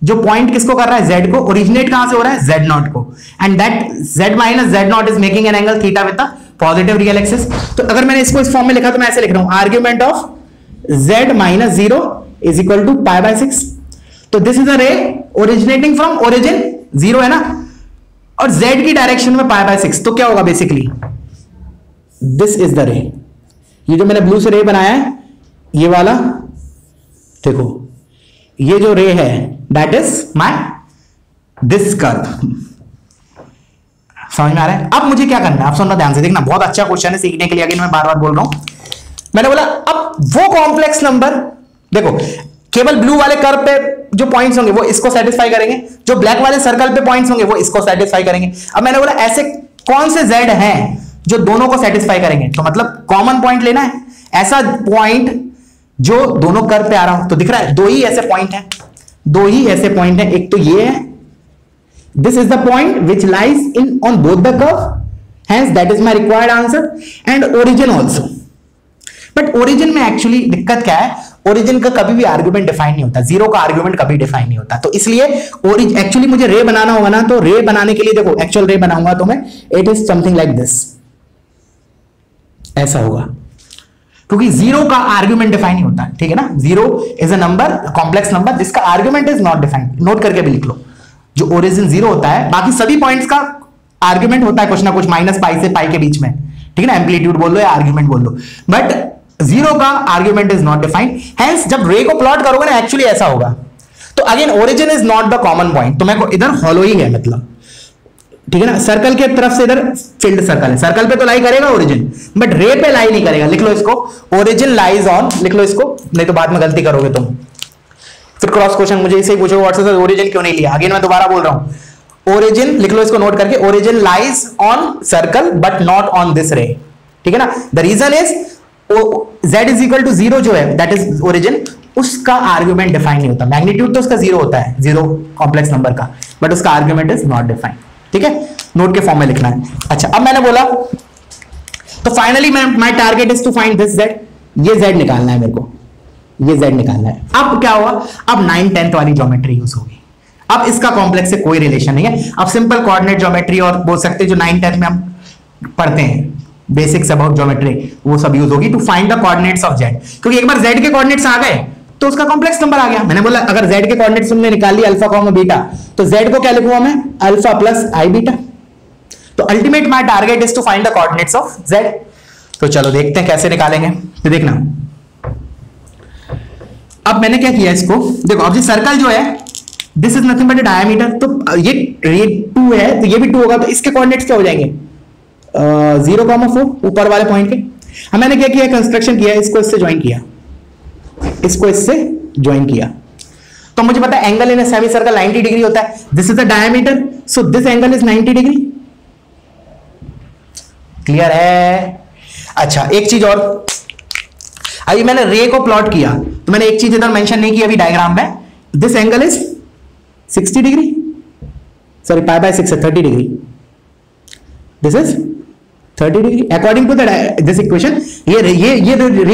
जो पॉइंट किसको कर रहा है, z को, ओरिजिनेट कहां से हो रहा है, z नॉट को, and that z minus z naught is making an angle theta with the positive real axis. तो अगर मैंने इसको इस फॉर्म में लिखा तो मैं ऐसे लिख रहा हूं, argument of z minus 0 is equal to pi by 6। तो दिस इज अ रे ओरिजिनेटिंग फ्रॉम ओरिजिन 0 है ना, और z की डायरेक्शन में पाई बाय 6। तो क्या होगा बेसिकली, दिस इज द रे, ये जो मैंने ब्लू से रे बनाया है, ये वाला देखो, ये जो रे है that is my this curve. समझ में आ रहा है। अब मुझे क्या करना है, आप सुनना ध्यान से, देखना बहुत अच्छा क्वेश्चन है, सीखने के लिए अगेन मैं बार बार बोल रहा हूं। मैंने बोला अब वो कॉम्प्लेक्स नंबर, देखो केवल ब्लू वाले कर्व पे जो पॉइंट्स होंगे वो इसको सेटिस्फाई करेंगे, जो ब्लैक वाले सर्कल पे पॉइंट्स होंगे वो इसको सेटिस्फाई करेंगे। अब मैंने बोला ऐसे कौन से z हैं जो दोनों को सेटिस्फाई करेंगे, तो मतलब कॉमन पॉइंट लेना है, ऐसा पॉइंट जो दोनों कर्व पे आ रहा हो। तो दिख रहा है 2 ही ऐसे पॉइंट हैं, 2 ही ऐसे पॉइंट हैं, एक तो ये है, this is the point which lies in on both the curve, hence that is my required answer, and origin also. But origin में एक्चुअली दिक्कत क्या है, ओरिजिन का कभी भी आर्गुमेंट डिफाइन नहीं होता, 0 का आर्गुमेंट कभी डिफाइन नहीं होता। तो इसलिए एक्चुअली मुझे रे बनाना होगा ना, तो रे बनाने के लिए देखो एक्चुअल रे बनाऊंगा तो मैं, it is something like this, ऐसा होगा, क्योंकि 0 का आर्गुमेंट डिफाइन नहीं होता, ठीक है ना। 0 is a number, complex number जिसका argument is not defined. Note करके भी लिख लो, जो ओरिजिन 0 होता है, बाकी सभी पॉइंट्स का आर्गुमेंट होता है कुछ ना कुछ, माइनस पाई से पाई के बीच में, ठीक है ना, एम्पलीट्यूड बोल लो या आर्गुमेंट बोल लो, बट 0 का argument is not defined. Hence जब रे को प्लॉट करोगे ना, एक्चुअली ऐसा होगा। तो again origin is not the common point, तो मैं इधर हॉलो ही है मतलब, ठीक है ना, सर्कल के तरफ से इधर फील्ड सर्कल है, सर्कल पे तो लाई करेगा ओरिजिन, बट रे पे लाई नहीं करेगा। लिख लो इसको, ओरिजिन लाइज ऑन, लिख लो इसको, नहीं तो बाद में गलती करोगे तुम। फिर क्रॉस क्वेश्चन मुझे इसे पूछो व्हाट्सएप, ओरिजिन क्यों नहीं लिया, अगेन मैं दोबारा बोल रहा हूं, ओरिजिन लिख लो इसको नोट करके, origin lies on circle but not on this ray, ठीक है ना। The reason is z is equal to 0 जो है दैट इज ओरिजिन, उसका आर्गुमेंट डिफाइन नहीं होता, मैग्नीट्यूड तो उसका 0 होता है, 0 कॉम्प्लेक्स नंबर का, बट उसका आर्गुमेंट इज नॉट डिफाइंड, ठीक है, नोट के फॉर्म में लिखना है। अच्छा अब मैंने बोला, तो finally my target is to find this z, ये z निकालना है मेरे को, ये z निकालना है। अब क्या हुआ, अब 9/10 वाली ज्योमेट्री यूज होगी। अब इसका कॉम्प्लेक्स से कोई रिलेशन नहीं है, अब सिंपल कोऑर्डिनेट ज्योमेट्री और बोल सकते हैं जो 9/10 में हम पढ़ते हैं, बेसिक्स अबाउट ज्योमेट्री, वो सब यूज होगी to find the coordinates of z। क्योंकि एक बार z के कोऑर्डिनेट्स आ गए तो उसका कॉम्प्लेक्स नंबर आ गया। मैंने बोला अगर z के कोऑर्डिनेट्स तुमने निकाल ली अल्फा कॉमा बीटा, तो z को क्या लिखूंगा मैं, अल्फा प्लस आई बीटा। तो ultimate my target is to find the coordinates of z। तो चलो देखते हैं कैसे निकालेंगे। तो देखना, अब मैंने क्या किया इसको, देखो अब ये सर्कल जो है this is nothing but diameter, तो ये 2 है तो ये भी 2 होगा, तो इसके कोऑर्डिनेट्स क्या हो जाएंगे 0,4 ऊपर वाले पॉइंट के। अब मैंने क्या किया, कंस्ट्रक्शन किया, इसको इससे ज्वाइन किया, इसको इससे ज्वाइन किया, तो मुझे पता है angle in a semi circle 90 degree होता है, this is the diameter, so this angle is 90 degree. Clear है। अच्छा एक चीज और, अभी मैंने रे को प्लॉट किया तो मैंने एक चीज इधर मेंशन नहीं की अभी डायग्राम में, this angle is 60 degree, sorry pi by 6 है 30 degree, this is 30 degree according to this equation. ये रे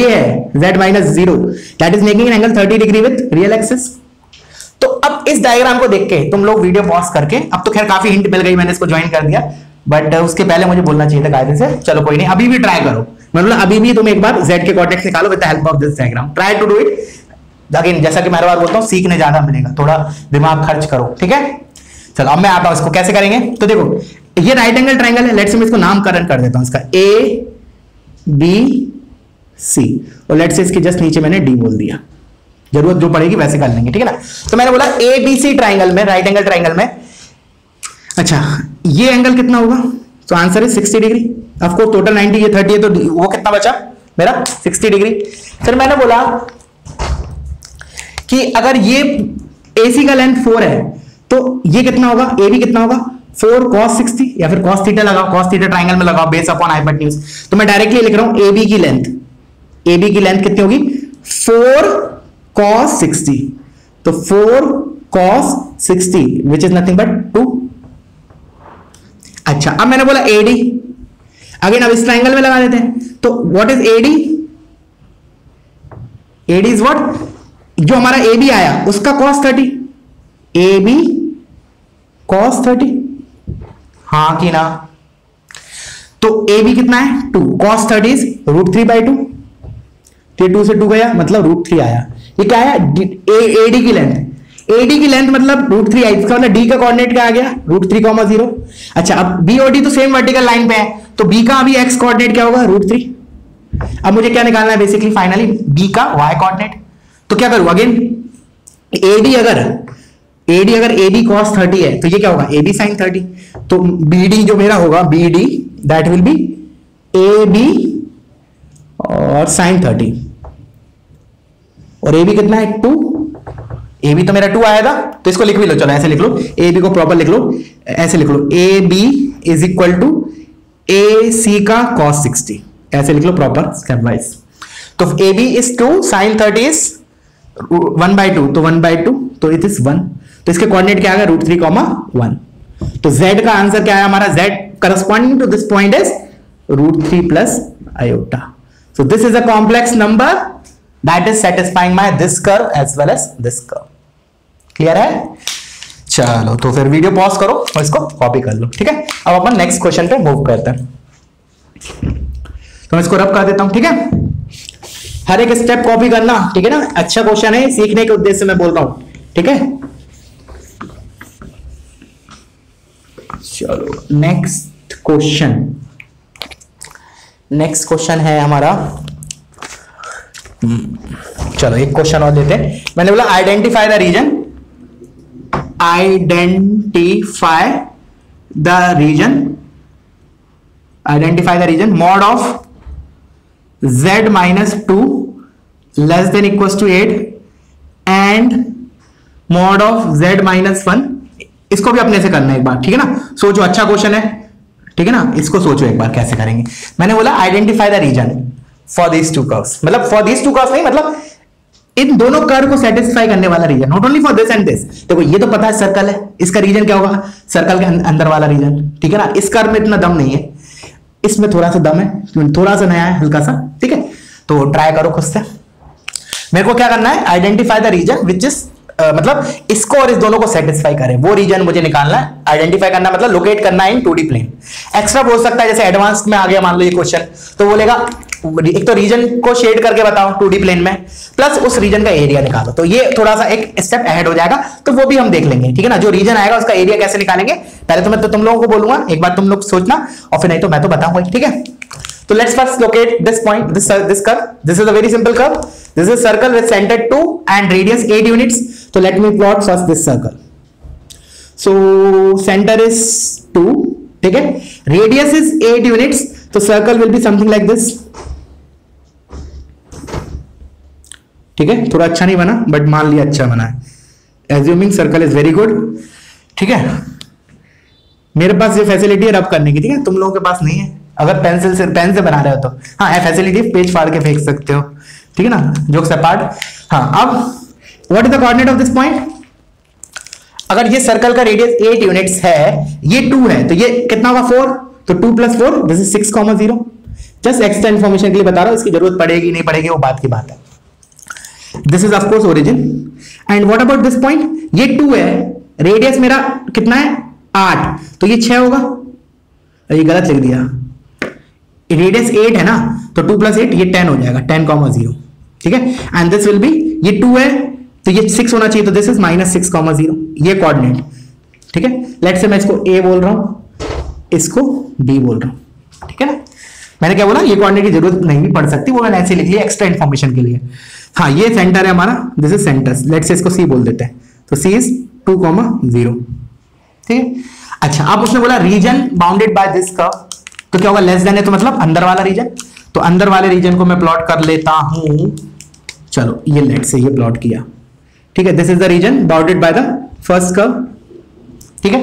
है z minus 0 that is making an angle 30 degree with real axis. तो अब इस डायग्राम को देख के तुम लोग वीडियो पॉज करके, अब तो खैर काफी हिंट मिल गई, मैंने इसको ज्वाइन कर दिया, बट उसके पहले मुझे बोलना चाहिए था कायदे से। चलो कोई नहीं, अभी भी ट्राई करो, मतलब अभी भी तुम एक बार z के कोऑर्डिनेट्स निकालो with the help of this diagram, try to do it again. जैसा कि मैं हर बार बोलता हूं, सीखने ज्यादा मिलेगा, थोड़ा दिमाग खर्च करो, ठीक है। चलो अब मैं आता हूं इसको कैसे करेंगे। तो देखो ये राइट एंगल ट्रायंगल है, लेट्स से मैं इसको नामकरण कर देता हूं इसका ए बी सी, और लेट्स से इसके जस्ट नीचे मैंने डी बोल दिया, जरूरत जो पड़ेगी वैसे कर लेंगे, ठीक है ना। तो मैंने बोला ए बी सी ट्राइंगल में, राइट एंगल ट्राइंगल में अच्छा ये एंगल कितना होगा? तो आंसर है 60 डिग्री। ऑफ कोर्स टोटल 90, ये 30 है, तो वो कितना बचा मेरा 60 डिग्री। फिर मैंने बोला कि अगर ये AC का लेंथ 4 है तो ये कितना होगा, AB कितना होगा 4 cos 60, या फिर cos थीटा लगाओ, cos थीटा ट्राइंगल में लगाओ बेस अपॉन हाइपोटेन्यूज। तो मैं डायरेक्टली लिख रहा हूं AB की लेंथ, AB की लेंथ कितनी होगी 4 cos 60, तो 4 cos 60 which is nothing but 2। अच्छा अब मैंने बोला AD, अगेन अब इस ट्राइंगल में लगा देते हैं। तो what is AD? AD is what, जो हमारा AB आया उसका cos 30, AB cos 30, हाँ कि ना? तो AB कितना है 2, cos 30 इज √3/2, तो 2 से 2 गया मतलब √3 आया। ये क्या है AD की लेंथ, AD की लेंथ मतलब √3 आई, इसका मतलब D का कोऑर्डिनेट क्या आ गया √3,0। अच्छा अब B और D तो सेम वर्टिकल लाइन पे है, तो B का अभी x कोऑर्डिनेट क्या होगा √3। अब मुझे क्या निकालना है बेसिकली फाइनली B का y कोऑर्डिनेट। तो क्या करूं अगेन AD अगर AB cos 30 है तो ये क्या होगा AB sin 30, तो BD जो मेरा होगा BD that will be AB और sin 30, और AB कितना है 2, AB तो मेरा 2 आएगा, तो इसको लिख भी लो, चलो ऐसे लिख लो, AB को प्रॉपर लिख लो, ऐसे लिख लो AB is equal to AC का cos 60, ऐसे लिख लो प्रॉपर स्टेप वाइज। तो AB इज 2, sin 30 इज 1/2, तो 1/2, तो इट इज 1, तो इसके कोऑर्डिनेट क्या आएगा √3,1। तो Z का आंसर क्या है हमारा, Z corresponding to this point is √3 plus iota. So this is a complex number that is satisfying my this curve as well as this curve. Clear है? चलो तो फिर वीडियो पॉज करो और इसको कॉपी कर लो, ठीक है। अब अपन नेक्स्ट क्वेश्चन पे मूव करते हैं, तो मैं इसको रब कर देता हूं, ठीक है। हर एक स्टेप कॉपी करना, ठीक है ना, अच्छा क्वेश्चन है, सीखने के उद्देश्य से मैं बोल रहा हूं, ठीक है। चलो नेक्स्ट क्वेश्चन है हमारा, चलो एक क्वेश्चन और लेते हैं। मैंने बोला identify the region mod of z minus 2 less than equals to 8 and mod of z minus 1। इसको भी अपने से करना है एक बार, ठीक है ना। सोचो, अच्छा क्वेश्चन है, ठीक है ना, इसको सोचो एक बार कैसे करेंगे। मैंने बोला identify the region for these two curves, मतलब फॉर दीज टू कर्व्स नहीं, मतलब इन दोनों कर्व को सेटिस्फाई करने वाला region, not only for this and this. देखो ये तो पता है सर्कल है, इसका रीजन क्या होगा सर्कल के अंदर वाला रीजन, ठीक है ना। इस कर्व में इतना दम नहीं है, इसमें थोड़ा सा दम है, थोड़ा सा नया है हल्का सा, ठीक है। तो ट्राई करो खुद से। मेरे को क्या करना है, identify the region which is मतलब इसको और इस दोनों को सेटिस्फाई करे, वो रीजन मुझे निकालना है। आइडेंटिफाई करना मतलब लोकेट करना है इन 2D प्लेन। एक्स्ट्रा बोल सकता है, जैसे एडवांस में आ गया मान लो ये क्वेश्चन, तो बोलेगा एक तो रीजन को शेड करके बताओ 2D प्लेन में, प्लस उस रीजन का एरिया निकालो। तो ये थोड़ा सा एक स्टेप अहेड हो जाएगा, तो वो भी हम देख लेंगे, ठीक है ना। जो रीजन आएगा उसका एरिया कैसे निकालेंगे, पहले तो मैं तो तुम लोगों को बोलूंगा, एक बार तुम लोग सोचना, और फिर नहीं तो मैं तो बताऊंगा, ठीक है। So let's first locate this point, this curve. This is a very simple curve. This is a circle with center 2 and radius 8 units. So let me plot first this circle. So center is 2, ठीक है, radius is 8 units. So circle will be something like this. ठीक है, थोड़ा अच्छा नहीं बना but मान लिया अच्छा बना है। Assuming circle is very good, ठीक है। मेरे पास ये फैसिलिटी है रब करने की, ठीक है, तुम लोगों के पास नहीं है। अगर पेन से बना रहे हो तो हाँ है फैसिलिटी, पेज फाड़ के फेंक सकते हो, ठीक है ना, जोक्स अपार्ट। हाँ अब what is the coordinate of this point, अगर ये सर्कल का रेडियस 8 यूनिट्स है, ये 2 है, तो ये कितना होगा 4, तो 2 + 4 this is 6,0। Just extra information के लिए बता रहा हूं, इसकी जरूरत पड़ेगी नहीं पड़ेगी वो बात की बात है। This is of course origin and what about this point, ये 2 है, रेडियस मेरा कितना है 8, तो ये 6 होगा, ये गलत लिख दिया, रेडियस 8 है ना, तो 2 + 8 ये 10 हो जाएगा, 10,0, ठीक है। एंड दिस विल बी, ये 2 है तो ये 6 होना चाहिए, तो दिस इज -6,0, ये कोऑर्डिनेट, ठीक है। लेट्स से मैं इसको A बोल रहा हूं, इसको B बोल रहा हूं, ठीक है ना। मैंने क्या बोला, ये कोऑर्डिनेट की जरूरत नहीं पड़ सकती, वो मैंने ऐसे लिख लिया एक्स्ट्रा इन्फॉर्मेशन के लिए। हाँ ये सेंटर है हमारा, this is centre, let's say इसको C बोल देते हैं, तो C इज 2,0, ठीक है। अच्छा, अब उसने बोला reason bounded by this curve, तो क्या होगा, लेस देन है तो मतलब अंदर वाला रीजन, तो अंदर वाले रीजन को मैं प्लॉट कर लेता हूं। चलो ये लेट से ये प्लॉट किया, ठीक है, this is the reason bounded by the first curve, ठीक है।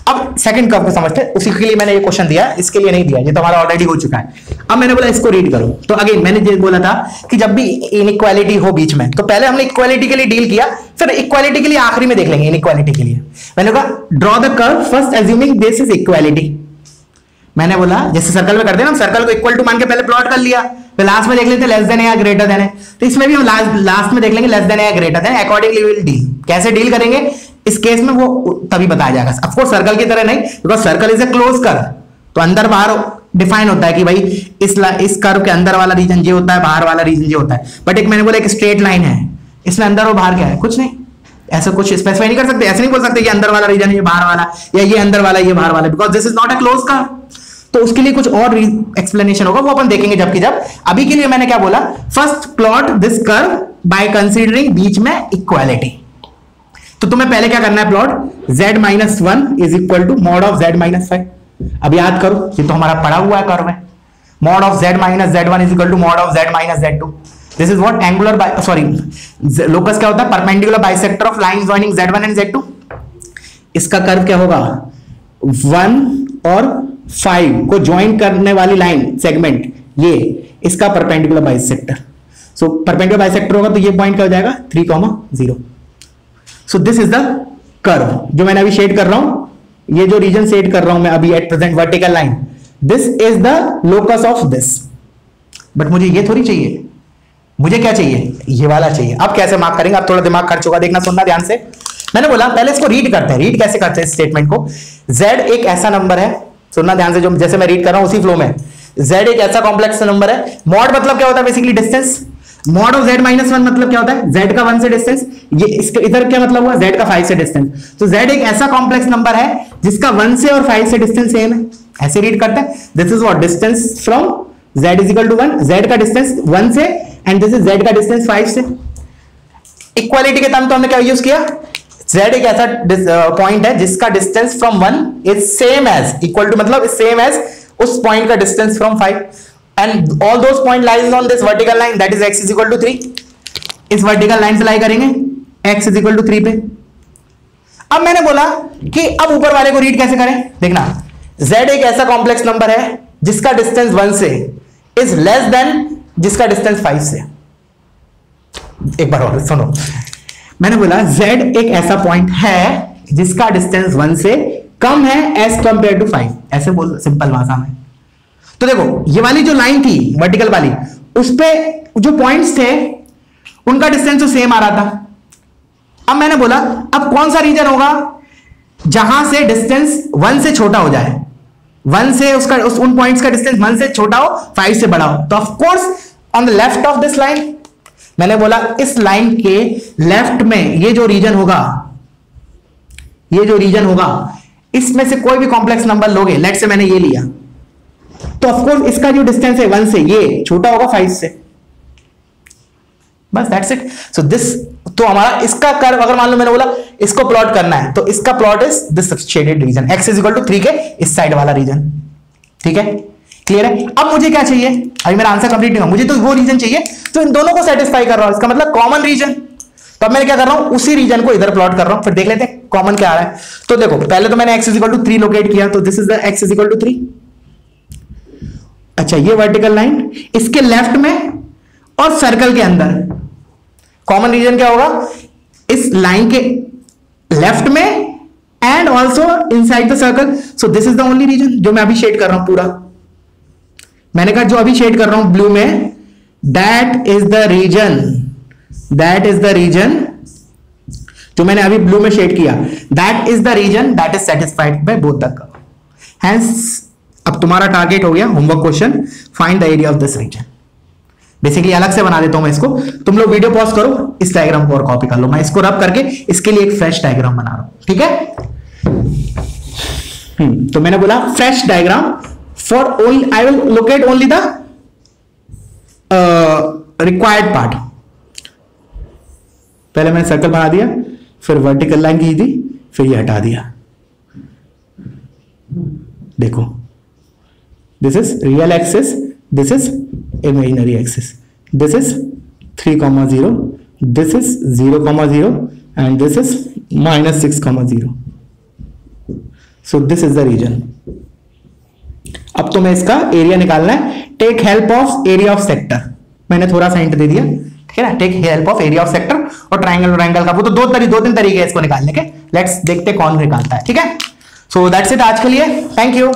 अब सेकंड कर्व को समझते हैं, उसी के लिए मैंने ये क्वेश्चन दिया, इसके लिए नहीं दिया, ये तो हमारा ऑलरेडी हो चुका है। अब मैंने बोला इसको रीड करो, तो अगेन मैंने ये बोला था कि जब भी इनइक्वालिटी हो बीच में, तो पहले हमने इक्वालिटी के लिए डील किया, फिर इक्वालिटी के लिए आखिरी में देख लेंगे इनइक्वालिटी के लिए। मैंने कहा draw the curve first assuming this is equality. मैंने बोला जैसे सर्कल में करते हैं ना, सर्कल को इक्वल टू मान के पहले प्लॉट कर लिया, फिर लास्ट में देख लेते लेस देन या ग्रेटर देन है, तो इसमें भी हम लास्ट में देख लेंगे लेस देन या greater than, accordingly will deal. कैसे डील करेंगे इस केस में वो तभी बताया जाएगा, ऑफ कोर्स सर्कल की तरह नहीं, because circle is a close curve, तो अंदर बाहर डिफाइन होता है कि भाई इस कर्व के अंदर वाला रीजन ये होता है, बाहर वाला रीजन ये होता है। बट एक मैंने बोला एक स्ट्रेट लाइन है, इसमें अंदर और बाहर क्या है, कुछ नहीं, ऐसा कुछ स्पेसिफाई नहीं कर सकते, ऐसे नहीं बोल सकते कि अंदर वाला रीजन है ये बाहर वाला, या ये अंदर वाला ये बाहर वाला, because this is not a close curve. तो उसके लिए कुछ और एक्सप्लेनेशन होगा, वो अपन देखेंगे जबकि जब। अभी के लिए मैंने क्या बोला, first plot this curve by considering बीच में इक्वालिटी। तो तुम्हें पहले क्या करना है, plot z-1 is equal to mod of z-5। अब याद करो, ये तो हमारा पड़ा हुआ है कर्व है, mod of z-z1 is equal to mod of z-z2। This is what angular locus क्या होता है, perpendicular bisector of line joining z1 and z2। इसका कर्व क्या होगा, 1 और 5 को ज्वाइन करने वाली लाइन सेगमेंट, ये इसका perpendicular bisector. So perpendicular bisector होगा तो ये पॉइंट क्या हो जाएगा, 3,0। सो दिस इज द कर्व जो मैंने अभी शेड कर रहा हूं, ये जो रीजन शेड कर रहा हूं मैं अभी at present vertical line, this is the locus of this. But मुझे ये थोड़ी चाहिए, मुझे क्या चाहिए, ये वाला चाहिए। अब कैसे मार्क करेंगे, अब थोड़ा दिमाग खर्च होगा, देखना सुनना ध्यान से। मैंने बोला पहले इसको रीड करते हैं, रीड कैसे करते हैं इस स्टेटमेंट को। z एक ऐसा नंबर है, सुनना ध्यान से, जो जैसे मैं रीड कर रहा हूं उसी फ्लो में, z एक ऐसा कॉम्प्लेक्स नंबर है। मॉड मतलब क्या होता है, basically distance. Mod of z-1 मतलब क्या होता है, z का 1 से डिस्टेंस, ये इसके इधर क्या मतलब हुआ, z का 5 से डिस्टेंस। तो z एक ऐसा कॉम्प्लेक्स नंबर है जिसका 1 से और 5 से डिस्टेंस सेम है, ऐसे रीड करते हैं। This is what distance from z is equal to 1, z का डिस्टेंस 1 से एंड दिस इज z का डिस्टेंस 5 से। इक्वालिटी के टर्म तो हमने क्या यूज किया, z एक ऐसा पॉइंट है जिसका distance from 1 is same as, equal to मतलब सेम एज उस पॉइंट का distance from 5, and all those point lies on this vertical line, that is x is equal to 3। इस वर्टिकल लाइन से लाई करेंगे x इज इक्वल टू 3 पे। अब मैंने बोला कि अब ऊपर वाले को रीड कैसे करें, देखना, z एक ऐसा कॉम्प्लेक्स नंबर है जिसका डिस्टेंस 1 से इज लेस देन जिसका डिस्टेंस 5 से। एक बार और सुनो, मैंने बोला z एक ऐसा पॉइंट है जिसका डिस्टेंस 1 से कम है एज कंपेयर टू 5, ऐसे बोल सिंपल भाषा में। तो देखो ये वाली जो लाइन थी वर्टिकल वाली, उस पे जो पॉइंट्स थे उनका डिस्टेंस तो सेम आ रहा था। अब मैंने बोला अब कौन सा रीजन होगा जहां से डिस्टेंस 1 से छोटा हो जाए, 1 से उसका उन पॉइंट्स का डिस्टेंस 1 से छोटा हो, 5 से बड़ा हो। तो of course on the left of this line, मैंने बोला इस लाइन के लेफ्ट में ये जो रीजन होगा, ये जो रीजन होगा, इसमें से कोई भी कॉम्प्लेक्स नंबर लोगे, लेट से मैंने ये लिया, तो ऑफ कोर्स इसका जो डिस्टेंस है 1 से ये छोटा होगा 5 से, बस दैट्स इट। सो दिस, तो हमारा इसका कर्व अगर मान लो मैंने बोला इसको प्लॉट करना है, तो इसका plot is this shaded region, x is equal to 3 के इस साइड वाला रीजन, ठीक है, क्लियर है। अब मुझे क्या चाहिए, अभी मेरा आंसर कंप्लीट नहीं हुआ, मुझे तो वो रीजन चाहिए तो इन दोनों को सेटिस्फाई कर रहा हूं, इसका मतलब कॉमन रीजन। तो अब मैं क्या कर रहा हूं, उसी रीजन को इधर प्लॉट कर रहा हूं, फिर देख लेते हैं कॉमन क्या आ रहा है। तो देखो पहले तो मैंने x is equal to 3 locate किया, तो this is the x is equal to 3। अच्छा, ये वर्टिकल लाइन इसके लेफ्ट में और सर्कल के अंदर कॉमन रीजन क्या होगा, इस लाइन के लेफ्ट में and also inside the circle. So this is the only region जो मैं अभी शेड कर रहा हूं पूरा। मैंने कहा जो अभी शेड कर रहा हूं ब्लू में, that is the region, that is the region जो मैंने अभी ब्लू में शेड किया, that is the region that is satisfied by both the curve. Hence अब तुम्हारा टारगेट हो गया homework question, find the area of this region. Basically अलग से बना देता हूं मैं इसको, तुम लोग वीडियो पॉज करो, इस डायग्राम को और कॉपी कर लो, मैं इसको रब करके इसके लिए एक फ्रेश डायग्राम बना रहा हूं, ठीक है। तो मैंने बोला fresh diagram for only, I will locate only the required part. पहले मैंने सर्कल बना दिया, फिर वर्टिकल लाइन खींच दी, फिर ये हटा दिया। देखो, this is real axis, this is imaginary axis, this is 3,0, this is 0,0 and this is -6,0. So this is the region. अब तुम्हें इसका एरिया निकालना है. Take help of area of sector. मैंने थोड़ा सा हिंट दे दिया, ठीक है ना. Take help of area of sector और ट्रायंगल का वो तो दो तीन तरीके हैं इसको निकालने के. लेट्स देखते कौन निकालता है. ठीक है. सो दैट्स इट आज के लिए. Thank you.